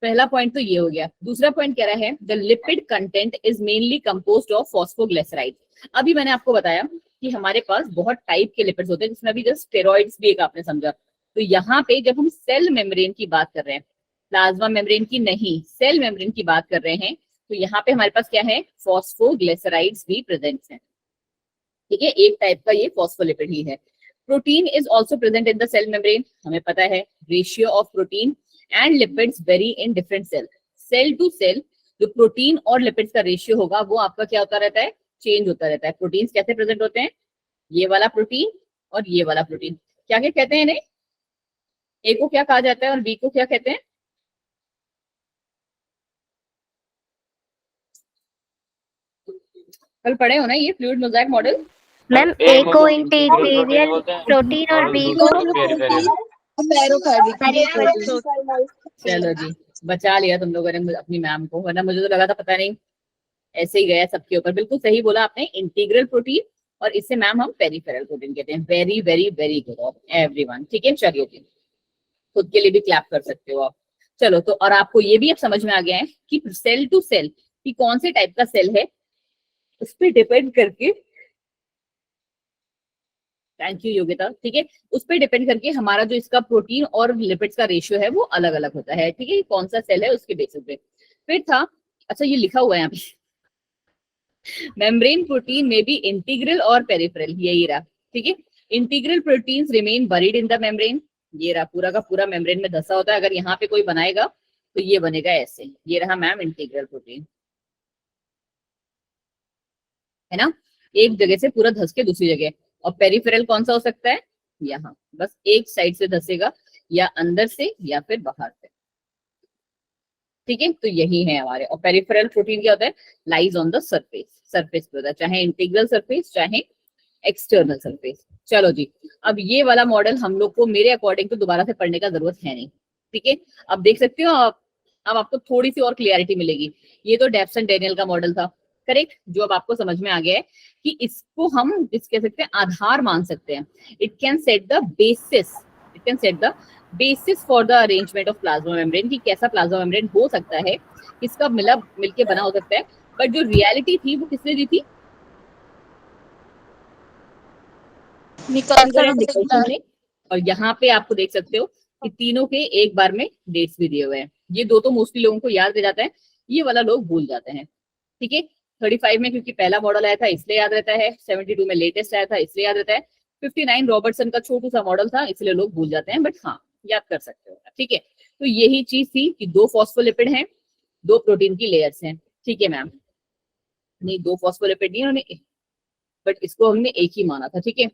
पहला पॉइंट तो ये हो गया। दूसरा पॉइंट कह रहा है the lipid content is mainly composed of phosphoglyceride. अभी मैंने आपको बताया कि हमारे पास बहुत टाइप के लिपिड्स होते हैं, जिसमें अभी जस्ट स्टेरॉइड्स भी एक आपने समझा। तो यहाँ पे जब हम सेल मेम्ब्रेन की बात कर रहे हैं, प्लाज्मा मेम्ब्रेन की नहीं, सेल मेम्ब्रेन की बात कर रहे हैं, तो यहाँ पे हमारे पास क्या है, फॉस्फोग्लिसराइड्स भी प्रेजेंट हैं। ठीक है, एक टाइप का ये फॉस्फोलिपिड ही है। Protein is also present in the cell membrane, हमें पता है ratio of protein and lipids vary in different cell. Cell to cell जो प्रोटीन और लिपिड्स का रेशियो होगा वो आपका क्या होता रहता है, चेंज होता रहता है। प्रोटीन्स कैसे प्रेजेंट होते हैं, ये वाला प्रोटीन और ये वाला प्रोटीन, क्या क्या कहते हैं इन्हें, ए को क्या कहा जाता है और बी को क्या कहते हैं, कल पढ़े हो ना ये फ्लूइड मोज़ेक मॉडल। मैम ए को इंटीग्रल प्रोटीन और बी को चलो जी, बचा लिया तुम लोगों ने अपनी मैम को, वरना मुझे तो लगा था पता नहीं ऐसे ही गया सबके ऊपर। बिल्कुल सही बोला आपने, इंटीग्रल प्रोटीन, और इससे मैम हम पेरिफेरल प्रोटीन कहते हैं। Very very very good everyone. ठीक है, चलिए जी, खुद के लिए भी क्लैप कर सकते हो आप। चलो, तो और आपको ये भी अब समझ में आ गया है कि सेल टू सेल कि कौन से टाइप का सेल है, उस पर डिपेंड करके, थैंक यू योगिता, ठीक है, उस पर डिपेंड करके हमारा जो इसका प्रोटीन और लिपिड्स का रेशियो है वो अलग अलग होता है। ठीक है, कौन सा सेल है उसके बेसिस पे। फिर था, अच्छा ये लिखा हुआ है यहाँ पे, मेम्ब्रेन प्रोटीन में भी इंटीग्रल और पेरिफेरल, यही रहा। ठीक है, integral proteins remain buried in the membrane, ये रहा पूरा का पूरा मेम्ब्रेन में धसा होता है। अगर यहाँ पे कोई बनाएगा तो ये बनेगा ऐसे, ये रहा मैम इंटीग्रल प्रोटीन, है ना, एक जगह से पूरा धस के दूसरी जगह। और पेरिफेरल कौन सा हो सकता है, यहाँ बस एक साइड से धसेगा, या अंदर से या फिर बाहर से। ठीक है, तो यही है हमारे। और पेरिफेरल प्रोटीन क्या होता है, lies on the surface, surface पे होता है, चाहे इंटीग्रल सरफेस चाहे एक्सटर्नल सरफेस। चलो जी, अब ये वाला मॉडल हम लोग को मेरे अकॉर्डिंग तो दोबारा से पढ़ने का जरूरत है नहीं। ठीक है, अब देख सकते हो आप, अब आपको थोड़ी सी और क्लियरिटी मिलेगी। ये तो डेप्सन डेनियल का मॉडल था, करेक्ट, जो अब आपको समझ में आ गया है कि इसको हम कह सकते हैं आधार मान सकते हैं। It can set the basis, it can set the basis for the arrangement of plasma membrane, कि कैसा प्लाज्मा मेम्ब्रेन हो सकता है, किसका मिलके बना हो सकता है। बट जो रियलिटी थी वो किसने दी थी, निकल्सन ने। और यहाँ पे आपको देख सकते हो कि तीनों के एक बार में डेट्स भी दिए हुए हैं। ये दो तो मोस्टली लोगों को याद रह जाता है, ये वाला लोग भूल जाते हैं। ठीक है, 35 में क्योंकि पहला मॉडल आया था इसलिए याद रहता है, 72 में लेटेस्ट आया था इसलिए याद रहता है, 59 रॉबर्टसन का छोटू सा मॉडल था इसलिए लोग भूल जाते हैं, बट हाँ याद कर सकते हो। ठीक है, तो यही चीज थी कि दो फॉस्फोलिपिड हैं, दो प्रोटीन की लेयर्स हैं। ठीक है मैम, नहीं दो फॉस्फोलिपिड नहीं उन्होंने, बट इसको हमने एक ही माना था। ठीक है,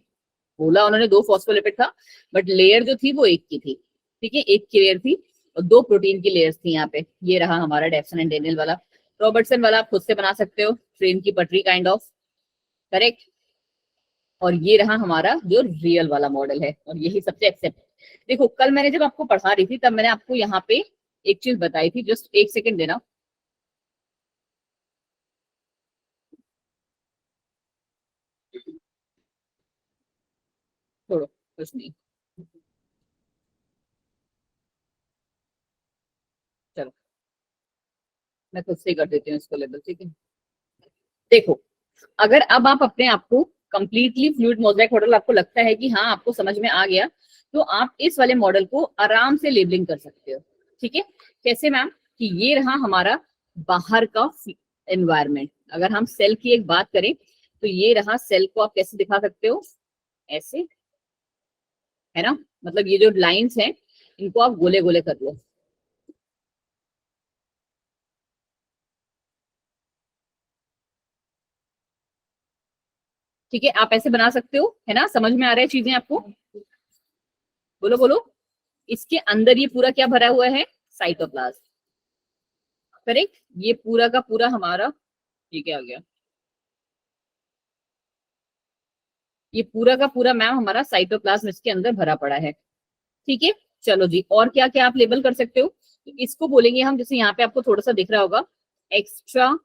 बोला उन्होंने दो फॉस्फोलिपिड था, बट लेयर जो थी वो एक की थी। ठीक है, एक की लेयर थी और दो प्रोटीन की लेयर्स थी यहाँ पे। ये रहा हमारा डेप्सन एंड डेनियल वाला। रॉबर्टसन वाला आप खुद से बना सकते हो, ट्रेन की पटरी काइंड ऑफ, करेक्ट। और ये रहा हमारा जो रियल वाला मॉडल है, और यही सबसे एक्सेप्ट। देखो कल मैंने जब आपको पढ़ा रही थी तब मैंने आपको यहाँ पे एक चीज बताई थी, जस्ट एक सेकेंड देना। छोड़ो कुछ नहीं, चलो मैं खुद से कर देती हूँ इसको लेबल। ठीक है, देखो अगर अब आप अपने आप को कंप्लीटली फ्लूइड मोज़ेक मॉडल आपको लगता है कि हाँ आपको समझ में आ गया, तो आप इस वाले मॉडल को आराम से लेबलिंग कर सकते हो। ठीक है, कैसे मैम, कि ये रहा हमारा बाहर का एनवायरनमेंट। अगर हम सेल की एक बात करें तो ये रहा सेल को आप कैसे दिखा सकते हो, ऐसे, है ना, मतलब ये जो लाइंस हैं इनको आप गोले गोले कर लो। ठीक है, आप ऐसे बना सकते हो, है ना, समझ में आ रहा है चीजें आपको, बोलो बोलो। इसके अंदर ये पूरा क्या भरा हुआ है, साइटोप्लाज्म, करेक्ट। ये पूरा का पूरा हमारा, ये क्या आ गया, ये पूरा का पूरा मैम हमारा साइटोप्लाज्म इसके अंदर भरा पड़ा है। ठीक है, चलो जी, और क्या क्या आप लेबल कर सकते हो, तो इसको बोलेंगे हम, जैसे यहाँ पे आपको थोड़ा सा दिख रहा होगा, एक्स्ट्रा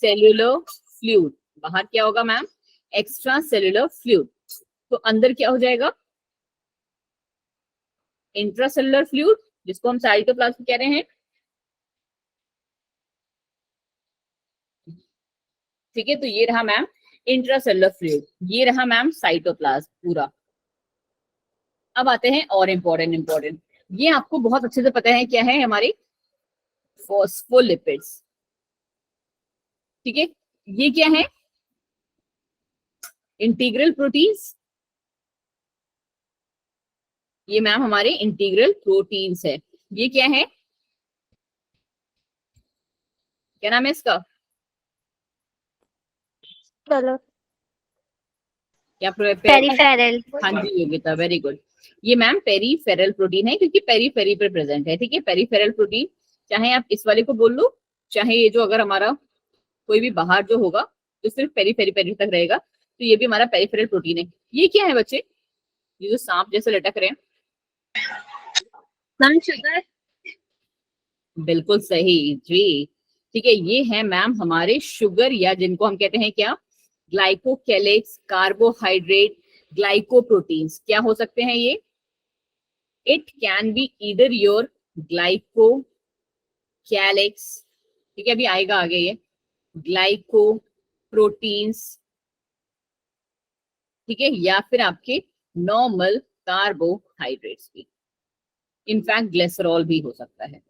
सेल्यूलर फ्लूइड। बाहर क्या होगा मैम, एक्स्ट्रा सेल्यूलर फ्लूइड। तो अंदर क्या हो जाएगा, इंट्रासेल्युलर फ्लूइड, जिसको हम साइटोप्लाज्म कह रहे हैं। ठीक है, तो ये रहा मैम इंट्रासेल्युलर फ्लूइड, ये रहा मैम साइटोप्लाज्म पूरा। अब आते हैं और इम्पोर्टेंट, ये आपको बहुत अच्छे से पता है क्या है, हमारे फॉस्फोलिपिड्स। ठीक है, ये क्या है? Integral proteins. ये मैम हमारे इंटीग्रल प्रोटीन्स है। ये क्या है? क्या नाम है इसका? चलो क्या पेरिफेरल। हाँ जी योगिता, वेरी गुड। ये मैम पेरीफेरल प्रोटीन है क्योंकि पेरीफेरी पे प्रेजेंट है। ठीक है, पेरीफेरल प्रोटीन, चाहे आप इस वाले को बोल लो, चाहे ये जो अगर हमारा कोई भी बाहर जो होगा तो सिर्फ पेरी तक रहेगा, तो ये भी हमारा पेरीफेरल प्रोटीन है। ये क्या है बच्चे? ये जो सांप जैसे लटक रहे हैं, मैम शुगर। बिल्कुल सही जी। ठीक है, ये है मैम हमारे शुगर, या जिनको हम कहते हैं क्या? Glycocalyx, carbohydrate, glycoproteins. क्या हो सकते हैं ये? It can be either your glycocalyx, ठीक है, अभी आएगा आगे ये, ग्लाइकोप्रोटीन्स, ठीक है, या फिर आपके नॉर्मल कार्बोहाइड्रेट्स भी, इनफैक्ट ग्लिसरॉल भी हो सकता है।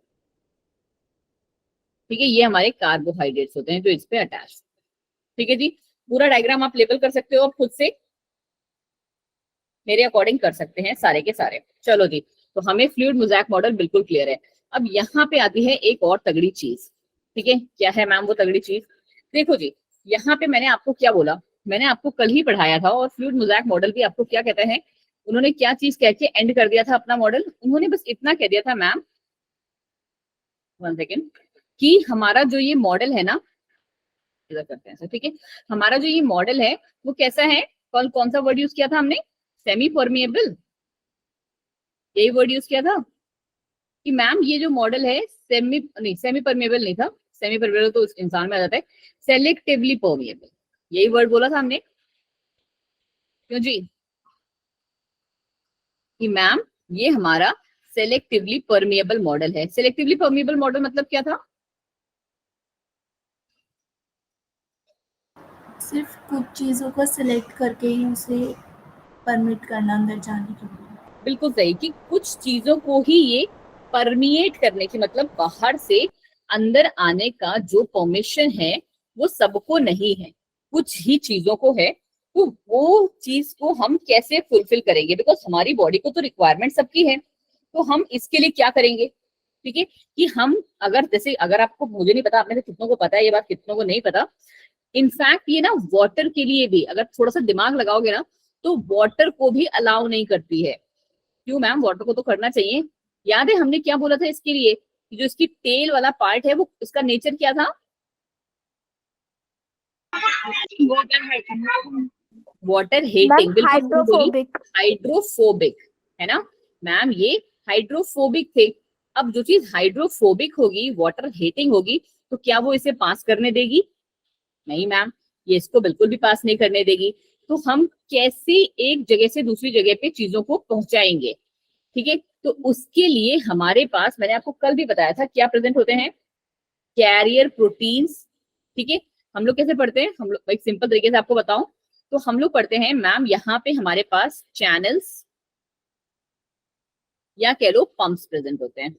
ठीक है, ये हमारे कार्बोहाइड्रेट्स होते हैं जो इस पे अटैच। ठीक है जी, पूरा डायग्राम आप लेबल कर सकते हो, आप खुद से मेरे अकॉर्डिंग कर सकते हैं सारे के सारे। चलो जी, तो हमें फ्लूइड मोज़ेक मॉडल बिल्कुल क्लियर है। अब यहाँ पे आती है एक और तगड़ी चीज। ठीक है, क्या है मैम वो तगड़ी चीज? देखो जी, यहाँ पे मैंने आपको क्या बोला, मैंने आपको कल ही पढ़ाया था, और फ्लूइड मोज़ेक मॉडल भी आपको क्या कहता है, उन्होंने क्या चीज कह के एंड कर दिया था अपना मॉडल? उन्होंने बस इतना कह दिया था मैम, 1 सेकेंड, कि हमारा जो ये मॉडल है ना, इधर करते हैं, ठीक है, हमारा जो ये मॉडल है वो कैसा है? कौन कौन सा वर्ड यूज किया था हमने? सेमी परमिएबल, यही वर्ड यूज किया था कि मैम ये जो मॉडल है सेमी परमिएबल नहीं था, सेमी परमिएबल तो उस इंसान में आ जाता है, सेलेक्टिवली परमिएबल, यही वर्ड बोला था हमने। क्यों जी? कि मैम ये हमारा सेलेक्टिवली परमिएबल मॉडल है। सेलेक्टिवली परमिएबल मॉडल मतलब क्या था? सिर्फ कुछ चीज़ों को सिलेक्ट करके ही उसे परमिट करना अंदर जाने के लिए। बिल्कुल सही, कि कुछ चीजों को ही ये परमिएट करने की, मतलब बाहर से अंदर आने का जो परमिशन है वो सबको नहीं है, कुछ ही चीजों को है। तो वो चीज को हम कैसे फुलफिल करेंगे? बिकॉज हमारी बॉडी को तो रिक्वायरमेंट सबकी है, तो हम इसके लिए क्या करेंगे? ठीक है, कि हम अगर जैसे, अगर आपको, मुझे नहीं पता आप में से कितनों को पता है ये बात, कितनों को नहीं पता, इनफैक्ट ये ना वाटर के लिए भी अगर थोड़ा सा दिमाग लगाओगे ना, तो वाटर को भी अलाउ नहीं करती है। क्यों मैम? वाटर को तो करना चाहिए। याद है हमने क्या बोला था इसके लिए, कि जो इसकी टेल वाला पार्ट है वो, इसका नेचर क्या था? वाटर हेटिंग, बिल्कुल हाइड्रोफोबिक। हाइड्रोफोबिक, है ना मैम? ये हाइड्रोफोबिक थे। अब जो चीज हाइड्रोफोबिक होगी, वाटर हेटिंग होगी, तो क्या वो इसे पास करने देगी? नहीं मैम, ये इसको बिल्कुल भी पास नहीं करने देगी। तो हम कैसे एक जगह से दूसरी जगह पे चीजों को पहुंचाएंगे? ठीक है, तो उसके लिए हमारे पास, मैंने आपको कल भी बताया था, क्या प्रेजेंट होते हैं? Carrier proteins. ठीक है, हम लोग कैसे पढ़ते हैं? हम लोग एक सिंपल तरीके से आपको बताऊं तो हम लोग पढ़ते हैं मैम, यहाँ पे हमारे पास चैनल्स या कह लो पंप्स प्रेजेंट होते हैं।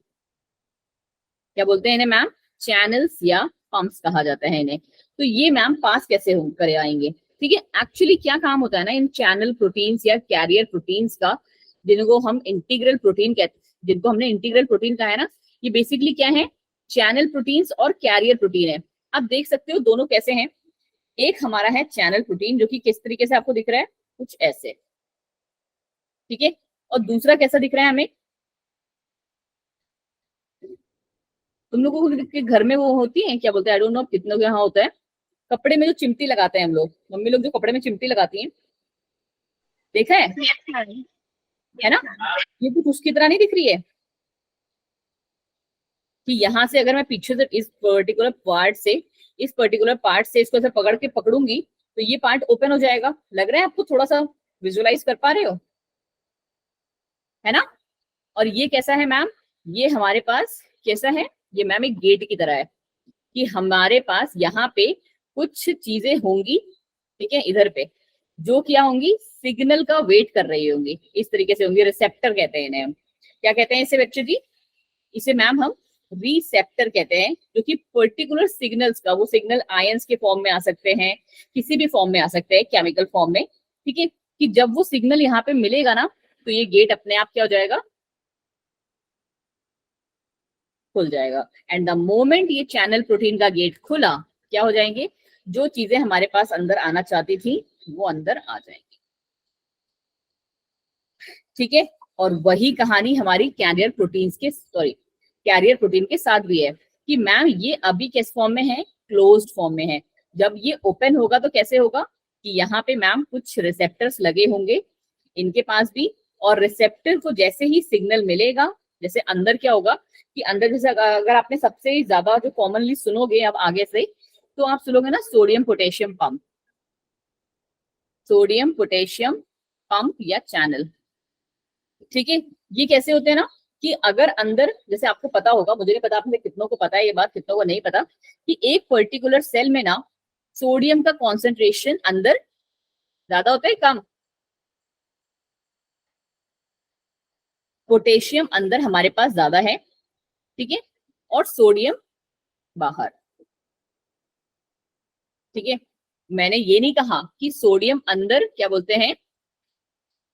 क्या बोलते हैं इन्हें मैम? चैनल्स या पंप्स कहा जाता है इन्हें। तो ये मैम पास कैसे हो करे आएंगे? ठीक है, एक्चुअली क्या काम होता है ना इन चैनल प्रोटीन्स या कैरियर प्रोटीन्स का, जिनको हम इंटीग्रल प्रोटीन कहते, जिनको हमने इंटीग्रल प्रोटीन कहा है ना, ये बेसिकली क्या है? चैनल प्रोटीन्स और कैरियर प्रोटीन है। आप देख सकते हो दोनों कैसे हैं। एक हमारा है चैनल प्रोटीन, जो कि किस तरीके से आपको दिख रहा है, कुछ ऐसे, ठीक है, और दूसरा कैसा दिख रहा है हमें? तुम लोगों के घर में वो होती है, क्या बोलते हैं, आई डोंट नो कितनों के यहाँ होता है, कपड़े में जो चिमटी लगाते हैं हम लोग, मम्मी लोग जो कपड़े में चिमटी लगाती हैं, देखा है ना? ये कुछ उसकी तरह नहीं दिख रही है कि यहाँ से अगर मैं पीछे से इस पर्टिकुलर पार्ट से इसको ऐसे पकड़ के पकड़ूंगी तो ये पार्ट ओपन हो जाएगा। लग रहा है आपको? थोड़ा सा विजुअलाइज कर पा रहे हो, है ना? और ये कैसा है मैम? ये हमारे पास कैसा है? ये मैम एक गेट की तरह है, कि हमारे पास यहाँ पे कुछ चीजें होंगी, ठीक है, इधर पे, जो क्या होंगी? सिग्नल का वेट कर रही होंगी, इस तरीके से होंगी। रिसेप्टर कहते हैं इन्हें हम। क्या कहते हैं इसे बच्चे जी? इसे मैम हम रिसेप्टर कहते हैं, जो कि पर्टिकुलर सिग्नल्स का, वो सिग्नल आयंस के फॉर्म में आ सकते हैं, किसी भी फॉर्म में आ सकते हैं, केमिकल फॉर्म में, ठीक है, कि जब वो सिग्नल यहाँ पे मिलेगा ना तो ये गेट अपने आप क्या हो जाएगा, खुल जाएगा। एंड द मोमेंट ये चैनल प्रोटीन का गेट खुला, क्या हो जाएंगे, जो चीजें हमारे पास अंदर आना चाहती थी वो अंदर आ जाएंगी, ठीक है। और वही कहानी हमारी कैरियर प्रोटीन के साथ भी है कि मैम ये अभी किस फॉर्म में है, क्लोज्ड फॉर्म में है। जब ये ओपन होगा तो कैसे होगा कि यहाँ पे मैम कुछ रिसेप्टर्स लगे होंगे इनके पास भी, और रिसेप्टर को जैसे ही सिग्नल मिलेगा, जैसे अंदर क्या होगा कि अंदर जैसे अगर आपने सबसे ज्यादा जो कॉमनली सुनोगे अब आगे से, तो आप सुनोगे ना sodium potassium pump, sodium potassium pump या चैनल, ठीक है। ये कैसे होते हैं ना कि अगर अंदर, जैसे आपको पता होगा, मुझे नहीं पता आपने कितनों को पता है ये बात, कितनों को नहीं पता, कि एक पर्टिकुलर सेल में ना सोडियम का कॉन्सेंट्रेशन अंदर ज्यादा होता है, कम, पोटेशियम अंदर हमारे पास ज्यादा है, ठीक है, और सोडियम बाहर, ठीक है। मैंने ये नहीं कहा कि सोडियम अंदर क्या बोलते हैं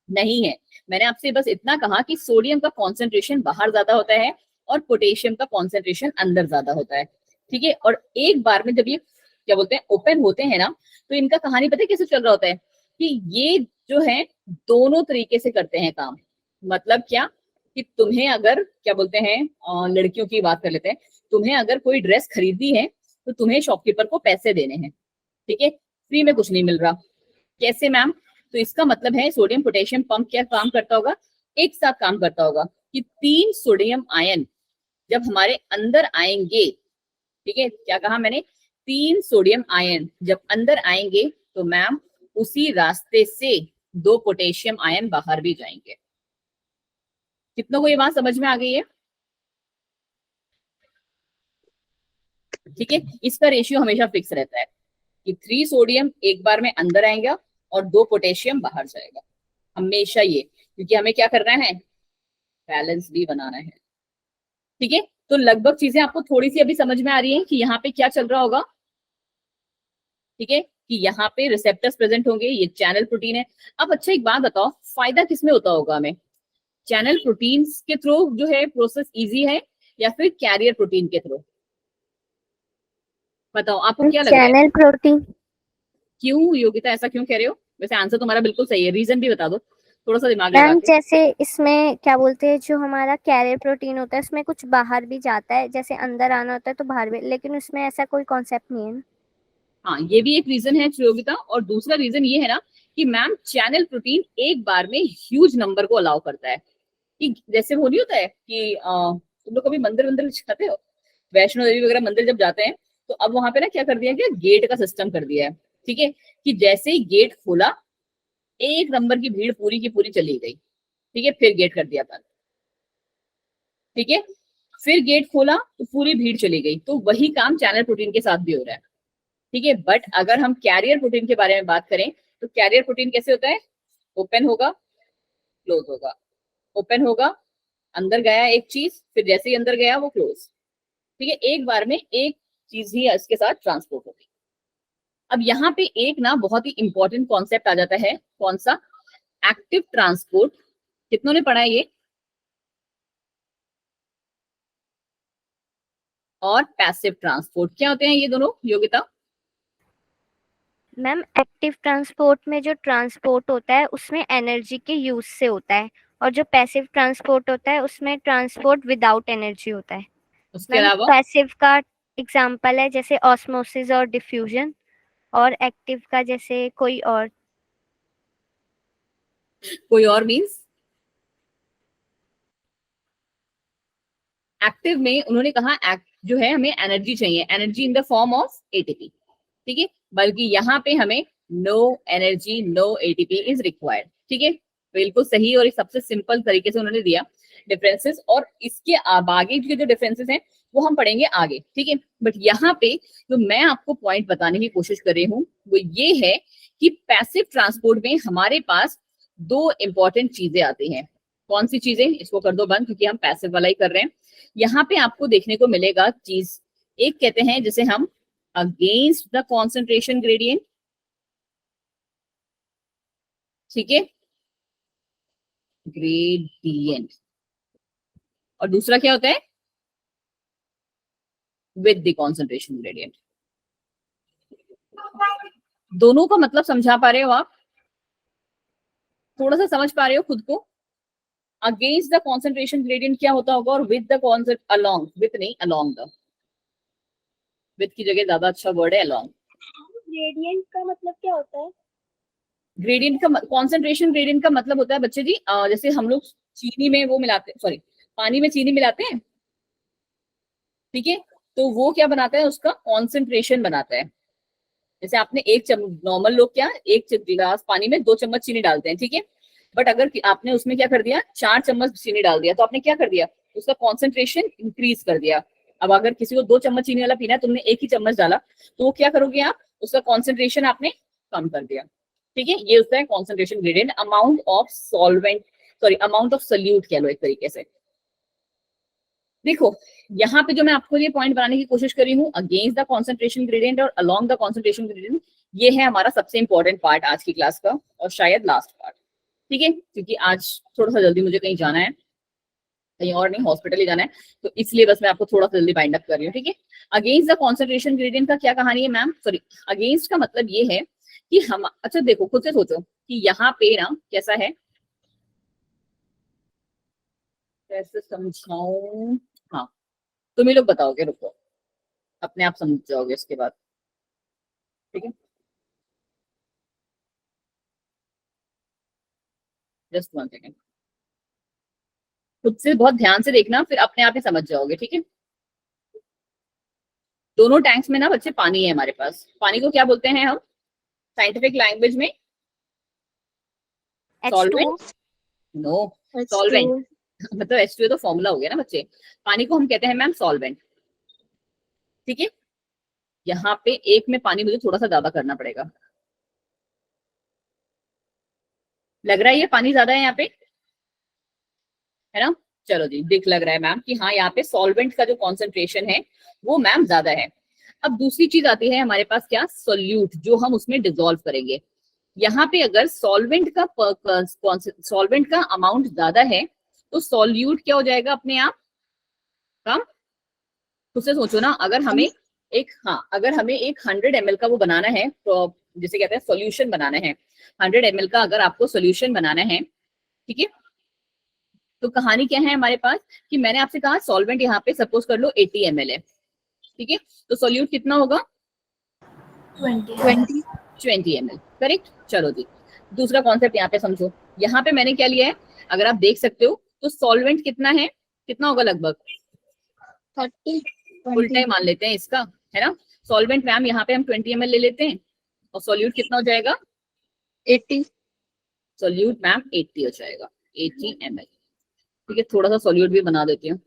नहीं है, मैंने आपसे बस इतना कहा कि सोडियम का कॉन्सेंट्रेशन बाहर ज्यादा होता है और पोटेशियम का कॉन्सेंट्रेशन अंदर ज्यादा होता है, ठीक है। और एक बार में जब ये क्या बोलते हैं ओपन होते हैं ना, तो इनका कहानी पता है कैसे चल रहा होता है कि ये जो है दोनों तरीके से करते हैं काम। मतलब क्या कि तुम्हें अगर क्या बोलते हैं लड़कियों की बात कर लेते हैं, तुम्हें अगर कोई ड्रेस खरीदनी है तो तुम्हें शॉपकीपर को पैसे देने हैं, ठीक है, फ्री में कुछ नहीं मिल रहा। कैसे मैम? तो इसका मतलब है सोडियम पोटेशियम पंप क्या काम करता होगा, एक साथ काम करता होगा कि 3 सोडियम आयन जब हमारे अंदर आएंगे, ठीक है, क्या कहा मैंने, 3 सोडियम आयन जब अंदर आएंगे तो मैम उसी रास्ते से 2 पोटेशियम आयन बाहर भी जाएंगे। कितनों को ये बात समझ में आ गई है? ठीक है, इसका रेशियो हमेशा फिक्स रहता है कि 3 सोडियम एक बार में अंदर आएगा और 2 पोटेशियम बाहर जाएगा, हमेशा ये, क्योंकि हमें क्या करना है, बैलेंस भी बनाना है, ठीक है। तो लगभग चीजें आपको थोड़ी सी अभी समझ में आ रही हैं कि यहाँ पे क्या चल रहा होगा, ठीक है, कि यहाँ पे रिसेप्टर्स प्रेजेंट होंगे, ये चैनल प्रोटीन है। अब अच्छा एक बात बताओ, फायदा किसमें होता होगा हमें, चैनल प्रोटीन के थ्रू जो है प्रोसेस इजी है या फिर कैरियर प्रोटीन के थ्रू? बताओ आपको क्या लग रहा है? Channel protein. क्यों योगिता, ऐसा क्यों कह रहे हो? वैसे आंसर तुम्हारा बिल्कुल सही है, रीजन भी बता दो थोड़ा सा दिमाग लगा मैम के। जैसे इसमें क्या बोलते हैं, जो हमारा कैरियर प्रोटीन होता है उसमें कुछ बाहर भी जाता है, जैसे अंदर आना होता है तो बाहर भी, लेकिन उसमें ऐसा कोई कॉन्सेप्ट नहीं है। हाँ, ये भी एक रीजन है योगिता। और दूसरा रीजन ये है ना कि मैम चैनल प्रोटीन एक बार में ह्यूज नंबर को अलाउ करता है, कि जैसे वो नहीं होता है कि तुम लोग कभी मंदिर वंदिर जाते हो, वैष्णो देवी वगैरह मंदिर जब जाते हैं, तो अब वहां पे ना क्या कर दिया गया, गेट का सिस्टम कर दिया है, ठीक है, कि जैसे ही गेट खोला एक नंबर की भीड़ पूरी की पूरी चली गई, ठीक है, फिर गेट कर दिया बंद, ठीक है, फिर गेट खोला तो पूरी भीड़ चली गई। तो वही काम चैनल प्रोटीन के साथ भी हो रहा है, ठीक है। बट अगर हम कैरियर प्रोटीन के बारे में बात करें तो कैरियर प्रोटीन कैसे होता है, ओपन होगा, क्लोज होगा, ओपन होगा, अंदर गया एक चीज, फिर जैसे ही अंदर गया वो क्लोज, ठीक है, एक बार में एक चीज ही इसके साथ ट्रांसपोर्ट होगी। अब यहाँ पे एक ना बहुत ही इंपॉर्टेंट कॉन्सेप्ट आ जाता है, कौन सा, एक्टिव ट्रांसपोर्ट। कितनों ने पढ़ा है ये? और पैसिव ट्रांसपोर्ट, क्या होते हैं ये दोनों योगिता? मैम एक्टिव ट्रांसपोर्ट में जो ट्रांसपोर्ट होता है उसमें एनर्जी के यूज से होता है, और जो पैसिव ट्रांसपोर्ट होता है उसमें ट्रांसपोर्ट विदाउट एनर्जी होता है। उसके मैम अलावा पैसिव का एग्जांपल है जैसे ऑस्मोसिस और डिफ्यूजन, और एक्टिव का जैसे कोई और। कोई और मीन्स? एक्टिव में उन्होंने कहा जो है हमें एनर्जी चाहिए, energy in the form of ATP, ठीक है, बल्कि यहाँ पे हमें no energy no ATP is required, ठीक है, बिल्कुल सही। और एक सबसे सिंपल तरीके से उन्होंने दिया डिफरेंसेस, और इसके आगे के जो डिफरेंसेस हैं वो हम पढ़ेंगे आगे, ठीक है। बट यहाँ पे जो मैं आपको पॉइंट बताने की कोशिश कर रही हूँ वो ये है कि पैसिव ट्रांसपोर्ट में हमारे पास 2 इंपॉर्टेंट चीजें आती हैं। कौन सी चीजें, इसको कर दो बंद क्योंकि हम पैसिव वाला ही कर रहे हैं। यहाँ पे आपको देखने को मिलेगा चीज, एक कहते हैं जिसे हम अगेंस्ट द कॉन्सेंट्रेशन ग्रेडियंट, ठीक है, ग्रेडियंट, और दूसरा क्या होता है, विद द कॉन्सेंट्रेशन ग्रेडियंट। दोनों का मतलब समझा पा रहे हो आप, थोड़ा सा समझ पा रहे हो खुद को? अगेंस्ट द कॉन्सेंट्रेशन ग्रेडियंट क्या होता होगा, और with the consent, along, with नहीं, अलोंग द, विद की जगह ज्यादा अच्छा वर्ड है अलोंग। ग्रेडियंट का मतलब क्या होता है? ग्रेडियंट का, कॉन्सेंट्रेशन ग्रेडियंट का मतलब होता है बच्चे जी, जैसे हम लोग चीनी में वो मिलाते हैं, सॉरी पानी में चीनी मिलाते हैं, ठीक है, तो वो क्या बनाता है, उसका कॉन्सेंट्रेशन बनाता है। जैसे आपने एक चम्मच, नॉर्मल लोग क्या एक गिलास पानी में 2 चम्मच चीनी डालते हैं, ठीक है, बट अगर आपने उसमें क्या कर दिया, 4 चम्मच चीनी डाल दिया, तो आपने क्या कर दिया, उसका कॉन्सेंट्रेशन इंक्रीज कर दिया। अब अगर किसी को 2 चम्मच चीनी वाला पीना है, तुमने 1 ही चम्मच डाला, तो वो क्या करोगे आप, उसका कॉन्सेंट्रेशन आपने कम कर दिया, ठीक है। ये होता है concentration gradient, amount of solvent, sorry amount of solute कह लो एक तरीके से। देखो यहाँ पे जो मैं आपको ये पॉइंट बनाने की कोशिश कर रही हूँ, अगेंस्ट द कॉन्सेंट्रेशन ग्रेडियंट और अलोंग द कॉन्सेंट्रेशन ग्रेडियंट, ये है हमारा सबसे इंपॉर्टेंट पार्ट आज की क्लास का, और शायद लास्ट पार्ट, ठीक है, क्योंकि आज थोड़ा सा जल्दी मुझे कहीं जाना है, कहीं और नहीं, हॉस्पिटल ही जाना है, तो इसलिए बस मैं आपको थोड़ा सा जल्दी बाइंड अप कर रही हूँ, ठीक है। अगेंस्ट द कॉन्सेंट्रेशन ग्रेडियंट का क्या कहानी है मैम, सॉरी अगेंस्ट का मतलब ये है कि हम, अच्छा देखो खुद से सोचो कि यहाँ पे ना कैसा है, कैसे समझाऊं, हाँ तुम ही लोग बताओगे, रुको अपने आप समझ जाओगे इसके बाद, ठीक है, जस्ट 1 सेकेंड, खुद से बहुत ध्यान से देखना, फिर अपने आप ही समझ जाओगे, ठीक है। दोनों टैंक्स में ना बच्चे पानी है हमारे पास, पानी को क्या बोलते हैं हम साइंटिफिक लैंग्वेज में, सॉल्वेंट, नो सॉल्वेंट, मतलब H2O तो फॉर्मूला हो गया ना बच्चे, पानी को हम कहते हैं मैम सॉल्वेंट, ठीक है। यहाँ पे एक में पानी मुझे थोड़ा सा ज्यादा करना पड़ेगा, लग रहा है ये पानी ज्यादा है यहाँ पे, है ना, चलो जी, दिख लग रहा है मैम कि हाँ यहाँ पे सॉल्वेंट का जो कॉन्सेंट्रेशन है वो मैम ज्यादा है। अब दूसरी चीज आती है हमारे पास क्या, सोल्यूट, जो हम उसमें डिसॉल्व करेंगे। यहाँ पे अगर सॉल्वेंट का अमाउंट ज्यादा है तो सॉल्यूट क्या हो जाएगा अपने आप कम। उससे सोचो ना, अगर हमें एक, हाँ अगर हमें एक 100 ml का वो बनाना है, तो जिसे कहते हैं सॉल्यूशन बनाना है, 100 ml का अगर आपको सॉल्यूशन बनाना है, ठीक है, तो कहानी क्या है हमारे पास कि मैंने आपसे कहा सॉल्वेंट यहाँ पे सपोज कर लो 80 ml है, ठीक है, तो सॉल्यूट कितना होगा 20 ml, करेक्ट। चलो जी, दूसरा कॉन्सेप्ट यहाँ पे समझो, यहाँ पे मैंने क्या लिया है, अगर आप देख सकते हो तो सॉल्वेंट कितना है, कितना होगा लगभग 30 उल्टा ही मान लेते हैं इसका, है ना, सॉल्वेंट मैम यहाँ पे हम 20 ml ले लेते हैं, और सॉल्यूट कितना हो जाएगा 80 सॉल्यूट मैम 80 हो जाएगा, 80 ml, ठीक है। थोड़ा सा सॉल्यूट भी बना देती हूँ,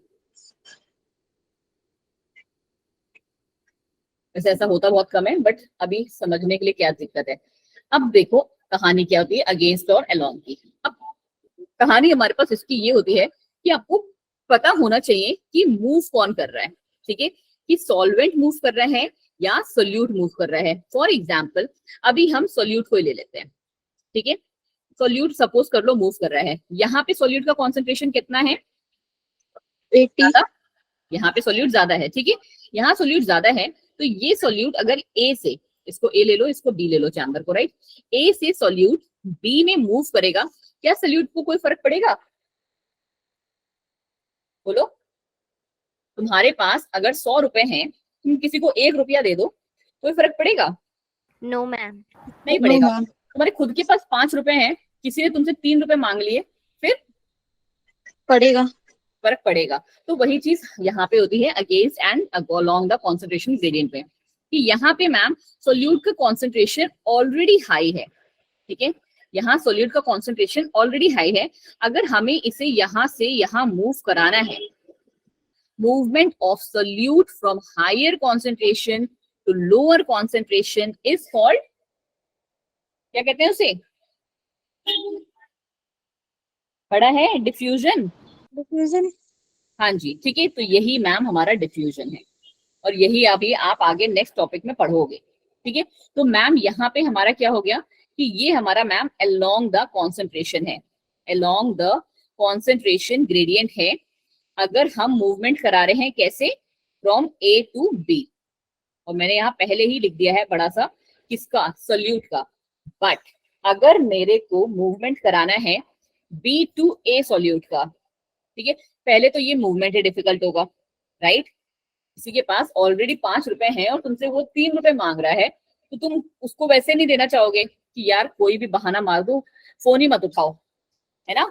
वैसे ऐसा होता बहुत कम है, बट अभी समझने के लिए क्या दिक्कत है। अब देखो कहानी क्या होती है अगेंस्ट और अलोंग की। अब कहानी हमारे पास इसकी ये होती है कि आपको पता होना चाहिए कि मूव कौन कर रहा है, ठीक है, कि सॉल्वेंट मूव कर रहा है या सोल्यूट मूव कर रहा है। फॉर एग्जाम्पल अभी हम सोल्यूट को ही ले लेते हैं, ठीक है, सोल्यूट सपोज कर लो मूव कर रहा है, यहाँ पे सोल्यूट का कॉन्सेंट्रेशन कितना है 80 यहाँ पे सोल्यूट ज्यादा है, ठीक है, यहाँ सोल्यूट ज्यादा है, तो ये सोल्यूट अगर ए से, इसको ए ले लो इसको बी ले लो चैम्बर को, राइट, ए से सोल्यूट बी में मूव करेगा, क्या सोल्यूट को कोई फर्क पड़ेगा, बोलो। तुम्हारे पास अगर 100 रुपए हैं, तुम किसी को 1 रुपया दे दो, कोई फर्क पड़ेगा, नो मैम, नहीं पड़ेगा। तुम्हारे खुद के पास 5 रुपए हैं, किसी ने तुमसे 3 रुपए मांग लिए, फिर पड़ेगा। फर्क पड़ेगा। तो वही चीज यहाँ पे होती है against and along the concentration gradient पे, कि यहाँ पे मैम सोल्यूट का कॉन्सेंट्रेशन ऑलरेडी हाई है, ठीक है, यहाँ सोल्यूट का कॉन्सेंट्रेशन ऑलरेडी हाई है, अगर हमें इसे यहाँ से यहाँ मूव कराना है, movement of solute from higher concentration to lower concentration is called, क्या कहते हैं उसे, पढ़ा है डिफ्यूजन? डिफ्यूजन। हाँ जी, ठीक है, तो यही मैम हमारा डिफ्यूजन है और यही अभी आप आगे नेक्स्ट टॉपिक में पढ़ोगे। ठीक है, तो मैम यहाँ पे हमारा क्या हो गया कि ये हमारा मैम अलोंग द कॉन्सेंट्रेशन है, अलोंग द कॉन्सेंट्रेशन ग्रेडियंट है। अगर हम मूवमेंट करा रहे हैं कैसे, फ्रॉम ए टू बी, और मैंने यहाँ पहले ही लिख दिया है बड़ा सा किसका, सोल्यूट का। बट अगर मेरे को मूवमेंट कराना है बी टू ए सोल्यूट का, ठीक है, पहले तो ये मूवमेंट ही डिफिकल्ट होगा, राइट? किसी के पास ऑलरेडी 5 रुपए हैं और तुमसे वो 3 रुपए मांग रहा है, तो तुम उसको वैसे नहीं देना चाहोगे कि यार कोई भी बहाना मार दो, फोन ही मत उठाओ, है ना?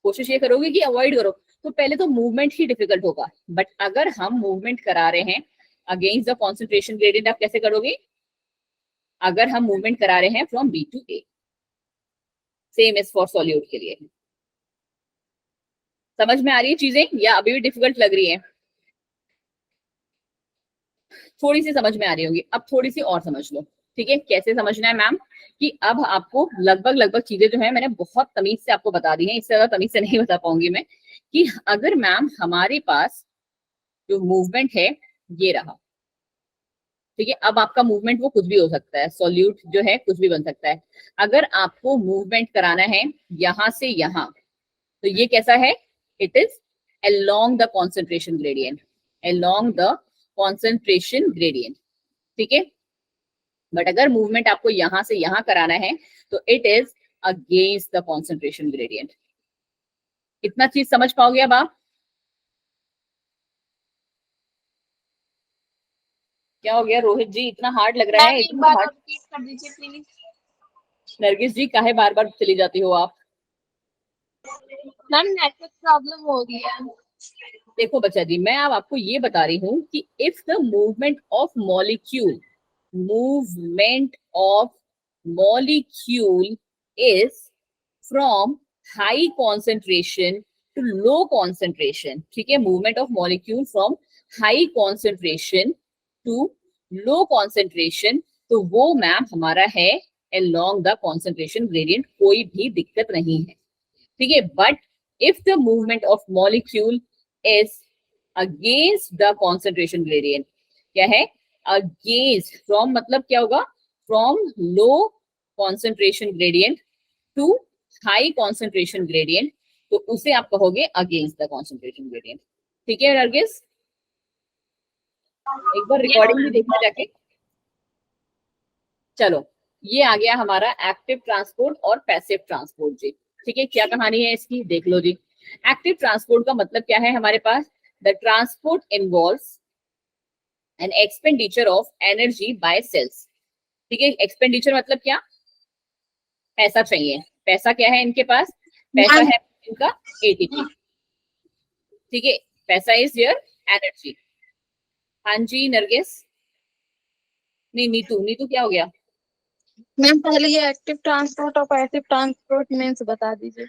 कोशिश ये करोगे कि अवॉइड करो। तो पहले तो मूवमेंट ही डिफिकल्ट होगा। बट अगर हम मूवमेंट करा रहे हैं अगेंस्ट द कॉन्सेंट्रेशन ग्रेडियंट, आप कैसे करोगे? अगर हम मूवमेंट करा रहे हैं from B to A, same as for solute के लिए। समझ में आ रही है चीजें या अभी भी डिफिकल्ट लग रही है? थोड़ी सी समझ में आ रही होगी, अब थोड़ी सी और समझ लो। ठीक है, कैसे समझना है मैम, कि अब आपको लगभग चीजें जो है मैंने बहुत तमीज से आपको बता दी हैं, इससे ज्यादा तमीज से नहीं बता पाऊंगी मैं। कि अगर मैम हमारे पास जो मूवमेंट है ये रहा, ठीक है, अब आपका मूवमेंट वो कुछ भी हो सकता है, सॉल्यूट जो है कुछ भी बन सकता है। अगर आपको मूवमेंट कराना है यहां से यहां, तो ये कैसा है, it is along the concentration gradient, along the concentration gradient, ठीक है। बट अगर मूवमेंट आपको यहां से यहां कराना है तो it is against the concentration gradient. इतना चीज समझ पाओगे अब आप? क्या हो गया रोहित जी, इतना हार्ड लग रहा है? एक इतना बार हार्ड? रिपीट कर दीजिए प्लीज। नरगिस जी काहे बार बार चली जाती हो आप? मैम नेटवर्क प्रॉब्लम हो रही है। देखो बच्चा जी, मैं अब आपको ये बता रही हूँ कि if the movement of molecule, movement of molecule is from high concentration to low concentration, ठीक है, movement of molecule from high concentration to low concentration, तो वो मैम हमारा है along the concentration gradient, कोई भी दिक्कत नहीं है, ठीक है। But if the movement of molecule is against the concentration gradient, क्या है, अगेंस्ट, फ्रॉम मतलब क्या होगा, from low concentration gradient to high concentration gradient, तो उसे आप कहोगे अगेंस्ट द कॉन्सेंट्रेशन ग्रेडियंट, ठीक है नरगिस? एक बार रिकॉर्डिंग भी देखना जाके। चलो, ये आ गया हमारा एक्टिव ट्रांसपोर्ट और पैसिव ट्रांसपोर्ट जी, ठीक है। क्या कहानी है इसकी, देख लो जी। एक्टिव ट्रांसपोर्ट का मतलब क्या है हमारे पास, the transport involves an expenditure of energy by cells, ठीक है। एक्सपेंडिचर मतलब क्या, पैसा चाहिए, पैसा क्या है इनके पास, पैसा है इनका एटीपी, ठीक है, पैसा इज योर एनर्जी। हाँ जी नरगिस, नहीं नीतू, नीतू क्या हो गया? मैम पहले ये एक्टिव ट्रांसपोर्ट और पैसिव ट्रांसपोर्ट मीन्स बता दीजिए।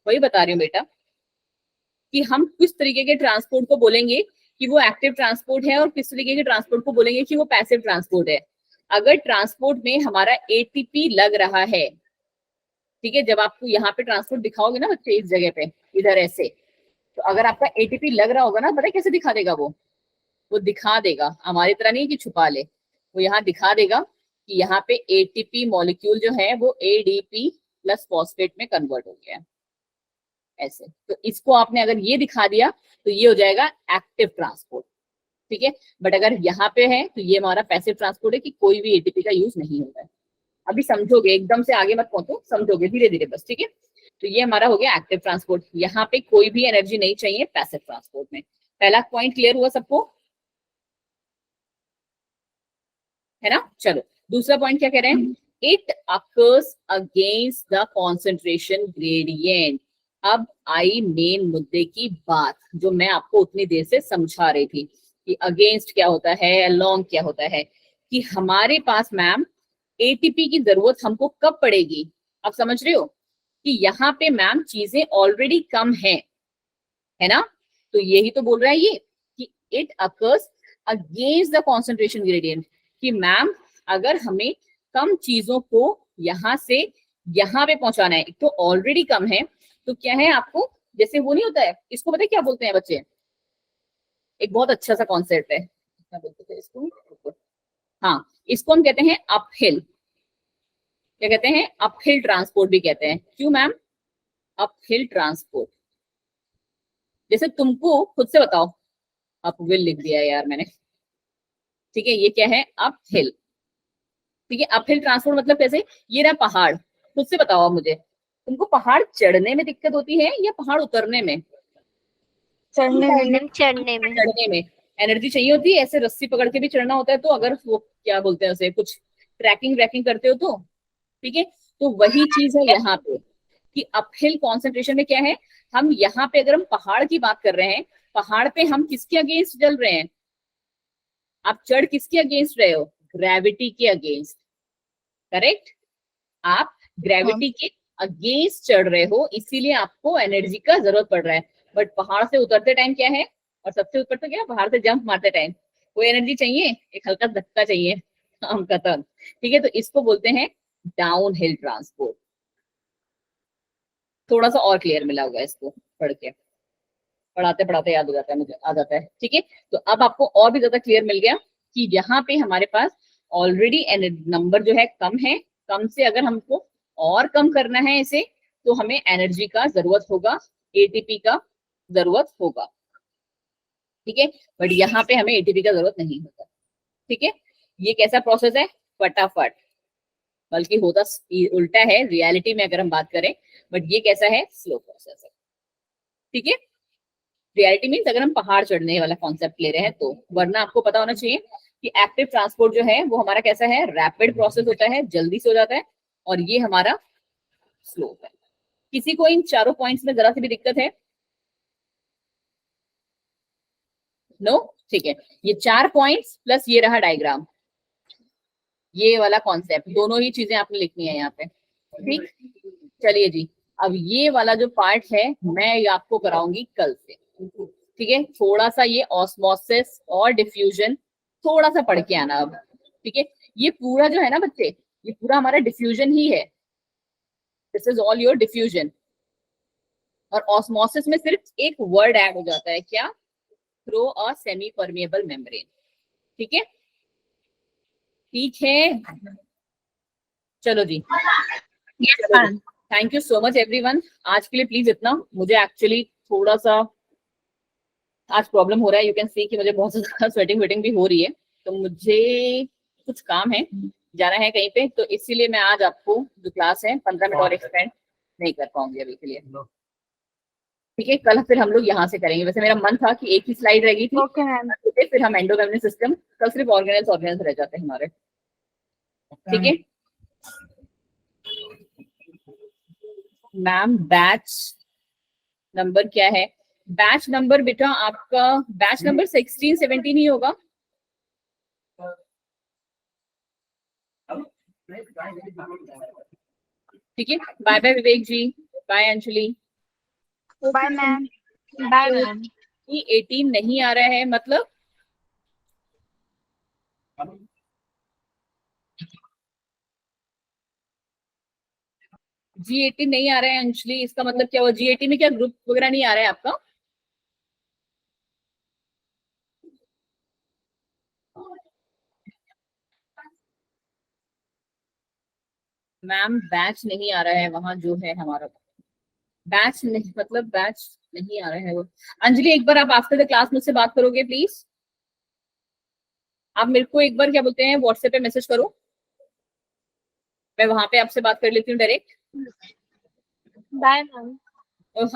वही बता रही हूँ बेटा, कि हम किस तरीके के ट्रांसपोर्ट को बोलेंगे कि वो एक्टिव ट्रांसपोर्ट है और किस तरीके के ट्रांसपोर्ट को बोलेंगे कि वो पैसिव ट्रांसपोर्ट है। अगर ट्रांसपोर्ट में हमारा एटीपी लग रहा है, ठीक है, जब आपको यहाँ पे ट्रांसपोर्ट दिखाओगे ना बच्चे इस जगह पे इधर ऐसे, तो अगर आपका एटीपी लग रहा होगा ना, पता है कैसे दिखा देगा वो दिखा देगा, हमारी तरह नहीं कि छुपा ले, वो यहाँ दिखा देगा कि यहाँ पे एटीपी मॉलिक्यूल जो है वो एडीपी प्लस फॉस्फेट में कन्वर्ट हो गया है, ऐसे। तो इसको आपने अगर ये दिखा दिया तो ये हो जाएगा एक्टिव ट्रांसपोर्ट, ठीक है। बट अगर यहाँ पे है तो ये हमारा पैसिव ट्रांसपोर्ट है कि कोई भी एटीपी का यूज नहीं होता है। अभी समझोगे, एकदम से आगे मत पहुंचो, समझोगे धीरे धीरे बस, ठीक है। तो ये हमारा हो गया एक्टिव ट्रांसपोर्ट, यहाँ पे कोई भी एनर्जी नहीं चाहिए पैसिव ट्रांसपोर्ट में। पहला पॉइंट क्लियर हुआ सबको, है ना? चलो दूसरा पॉइंट क्या कह रहे हैं, it occurs against the concentration gradient. अब आई मेन मुद्दे की बात, जो मैं आपको उतनी देर से समझा रही थी कि अगेंस्ट क्या होता है, अलोंग क्या होता है, कि हमारे पास मैम एटीपी की जरूरत हमको कब पड़ेगी। आप समझ रहे हो कि यहाँ पे मैम चीजें ऑलरेडी कम है ना? तो यही तो बोल रहा है ये कि it occurs against the concentration gradient, कि मैम अगर हमें कम चीजों को यहाँ से यहाँ पे पहुंचाना है, एक तो ऑलरेडी कम है, तो क्या है आपको, जैसे वो नहीं होता है, इसको पता है क्या बोलते हैं बच्चे, एक बहुत अच्छा सा कॉन्सेप्ट है, क्या बोलते थे इसको, हाँ, इसको हम कहते हैं अपहिल, क्या कहते हैं, अपहिल ट्रांसपोर्ट भी कहते हैं। क्यों मैम? Uphill transport. जैसे तुमको खुद से बताओ, अपविल लिख दिया है यार मैंने, ठीक है, ये क्या है, अपहिल, ठीक है। अपहिल ट्रांसपोर्ट मतलब कैसे, ये रहा पहाड़, खुद से बताओ आप मुझे, तुमको पहाड़ चढ़ने में दिक्कत होती है या पहाड़ उतरने में? चढ़ने में। चढ़ने में एनर्जी चाहिए होती है, ऐसे रस्सी पकड़ के भी चढ़ना होता है, तो अगर वो क्या बोलते हैं उसे, कुछ ट्रैकिंग व्रैकिंग करते हो तो, ठीक है। तो वही चीज है यहाँ पे कि अपहिल कॉन्सेंट्रेशन में क्या है, हम यहाँ पे अगर हम पहाड़ की बात कर रहे हैं, पहाड़ पे हम किसके अगेंस्ट चल रहे हैं, आप चढ़ किसके अगेंस्ट रहे हो, ग्रेविटी के अगेंस्ट, करेक्ट, आप ग्रेविटी के अगेंस्ट चढ़ रहे हो, इसीलिए आपको एनर्जी का जरूरत पड़ रहा है। बट पहाड़ से उतरते टाइम क्या है, और सबसे ऊपर तो क्या, पहाड़ से जंप मारते टाइम कोई एनर्जी चाहिए, एक हल्का धक्का चाहिए, काम खत्म, ठीक है। तो इसको बोलते हैं डाउन हिल ट्रांसपोर्ट। थोड़ा सा और क्लियर मिला होगा इसको पढ़ के, पढ़ाते पढ़ाते याद हो जाता है, मुझे आ जाता है, ठीक है। तो अब आपको और भी ज्यादा क्लियर मिल गया कि यहाँ पे हमारे पास ऑलरेडी नंबर जो है कम है, कम से अगर हमको और कम करना है इसे, तो हमें एनर्जी का जरूरत होगा, एटीपी का जरूरत होगा, ठीक है। बट यहाँ पे हमें एटीपी का जरूरत नहीं होता, ठीक है। ये कैसा प्रोसेस है, फटाफट, बल्कि होता उल्टा है रियलिटी में अगर हम बात करें, बट ये कैसा है, स्लो प्रोसेस है, ठीक है। रियलिटी मीन्स अगर हम पहाड़ चढ़ने वाला कॉन्सेप्ट ले रहे हैं तो, वरना आपको पता होना चाहिए कि एक्टिव ट्रांसपोर्ट जो है वो हमारा कैसा है, रैपिड प्रोसेस होता है, जल्दी से हो जाता है, और ये हमारा स्लो है। किसी को इन चारों पॉइंट्स में जरा सी भी दिक्कत है? नो, ठीक है। ये 4 पॉइंट्स प्लस ये रहा डायग्राम, ये वाला कॉन्सेप्ट, दोनों ही चीजें आपने लिखनी है यहाँ पे, ठीक। चलिए जी, अब ये वाला जो पार्ट है मैं ये आपको कराऊंगी कल से, ठीक है। थोड़ा सा ये ऑस्मोसिस और डिफ्यूजन थोड़ा सा पढ़ के आना अब, ठीक है। ये पूरा जो है ना बच्चे, ये पूरा हमारा डिफ्यूजन ही है, this is all your diffusion. और ऑस्मोसिस में सिर्फ एक वर्ड ऐड हो जाता है, क्या, through a semi permeable membrane, ठीक है, ठीक है। चलो जी, thank you so much everyone, आज के लिए प्लीज इतना, मुझे एक्चुअली थोड़ा सा आज प्रॉब्लम हो रहा है, यू कैन सी कि मुझे बहुत ज्यादा स्वेटिंग वेटिंग भी हो रही है, तो मुझे कुछ काम है, जाना है कहीं पे, तो इसीलिए मैं आज आपको जो क्लास है 15 मिनट और एक्सटेंड नहीं कर पाऊंगी अभी के लिए, ठीक है। कल फिर हम लोग यहाँ से करेंगे, वैसे मेरा मन था कि एक ही स्लाइड रहेगी थी, ओके मैम, फिर हम एंडोगेमिनल सिस्टम, कल सिर्फ ऑर्गेनल्स रह जाते हैं हमारे, ठीक है मैम। बैच नंबर क्या है, बैच नंबर बेटा आपका बैच नंबर 16-17 ही होगा, ठीक है। Bye bye Vivek ji, bye Anjali, bye ma'am, bye ma'am. ये 18 नहीं आ रहा है मतलब, G18 नहीं आ रहा है अंजलि, इसका मतलब क्या हुआ, G18 में क्या ग्रुप वगैरह नहीं आ रहा है आपका? मैम बैच नहीं आ रहा है वहां जो है हमारा, बैच नहीं मतलब बैच नहीं आ रहा है वो। अंजलि एक बार आप आफ्टर द क्लास मुझसे बात करोगे प्लीज, आप मेरे को एक बार क्या बोलते हैं व्हाट्सएप पे मैसेज करो, मैं वहां पे आपसे बात कर लेती हूँ डायरेक्ट। Bye ma'am. और हाँ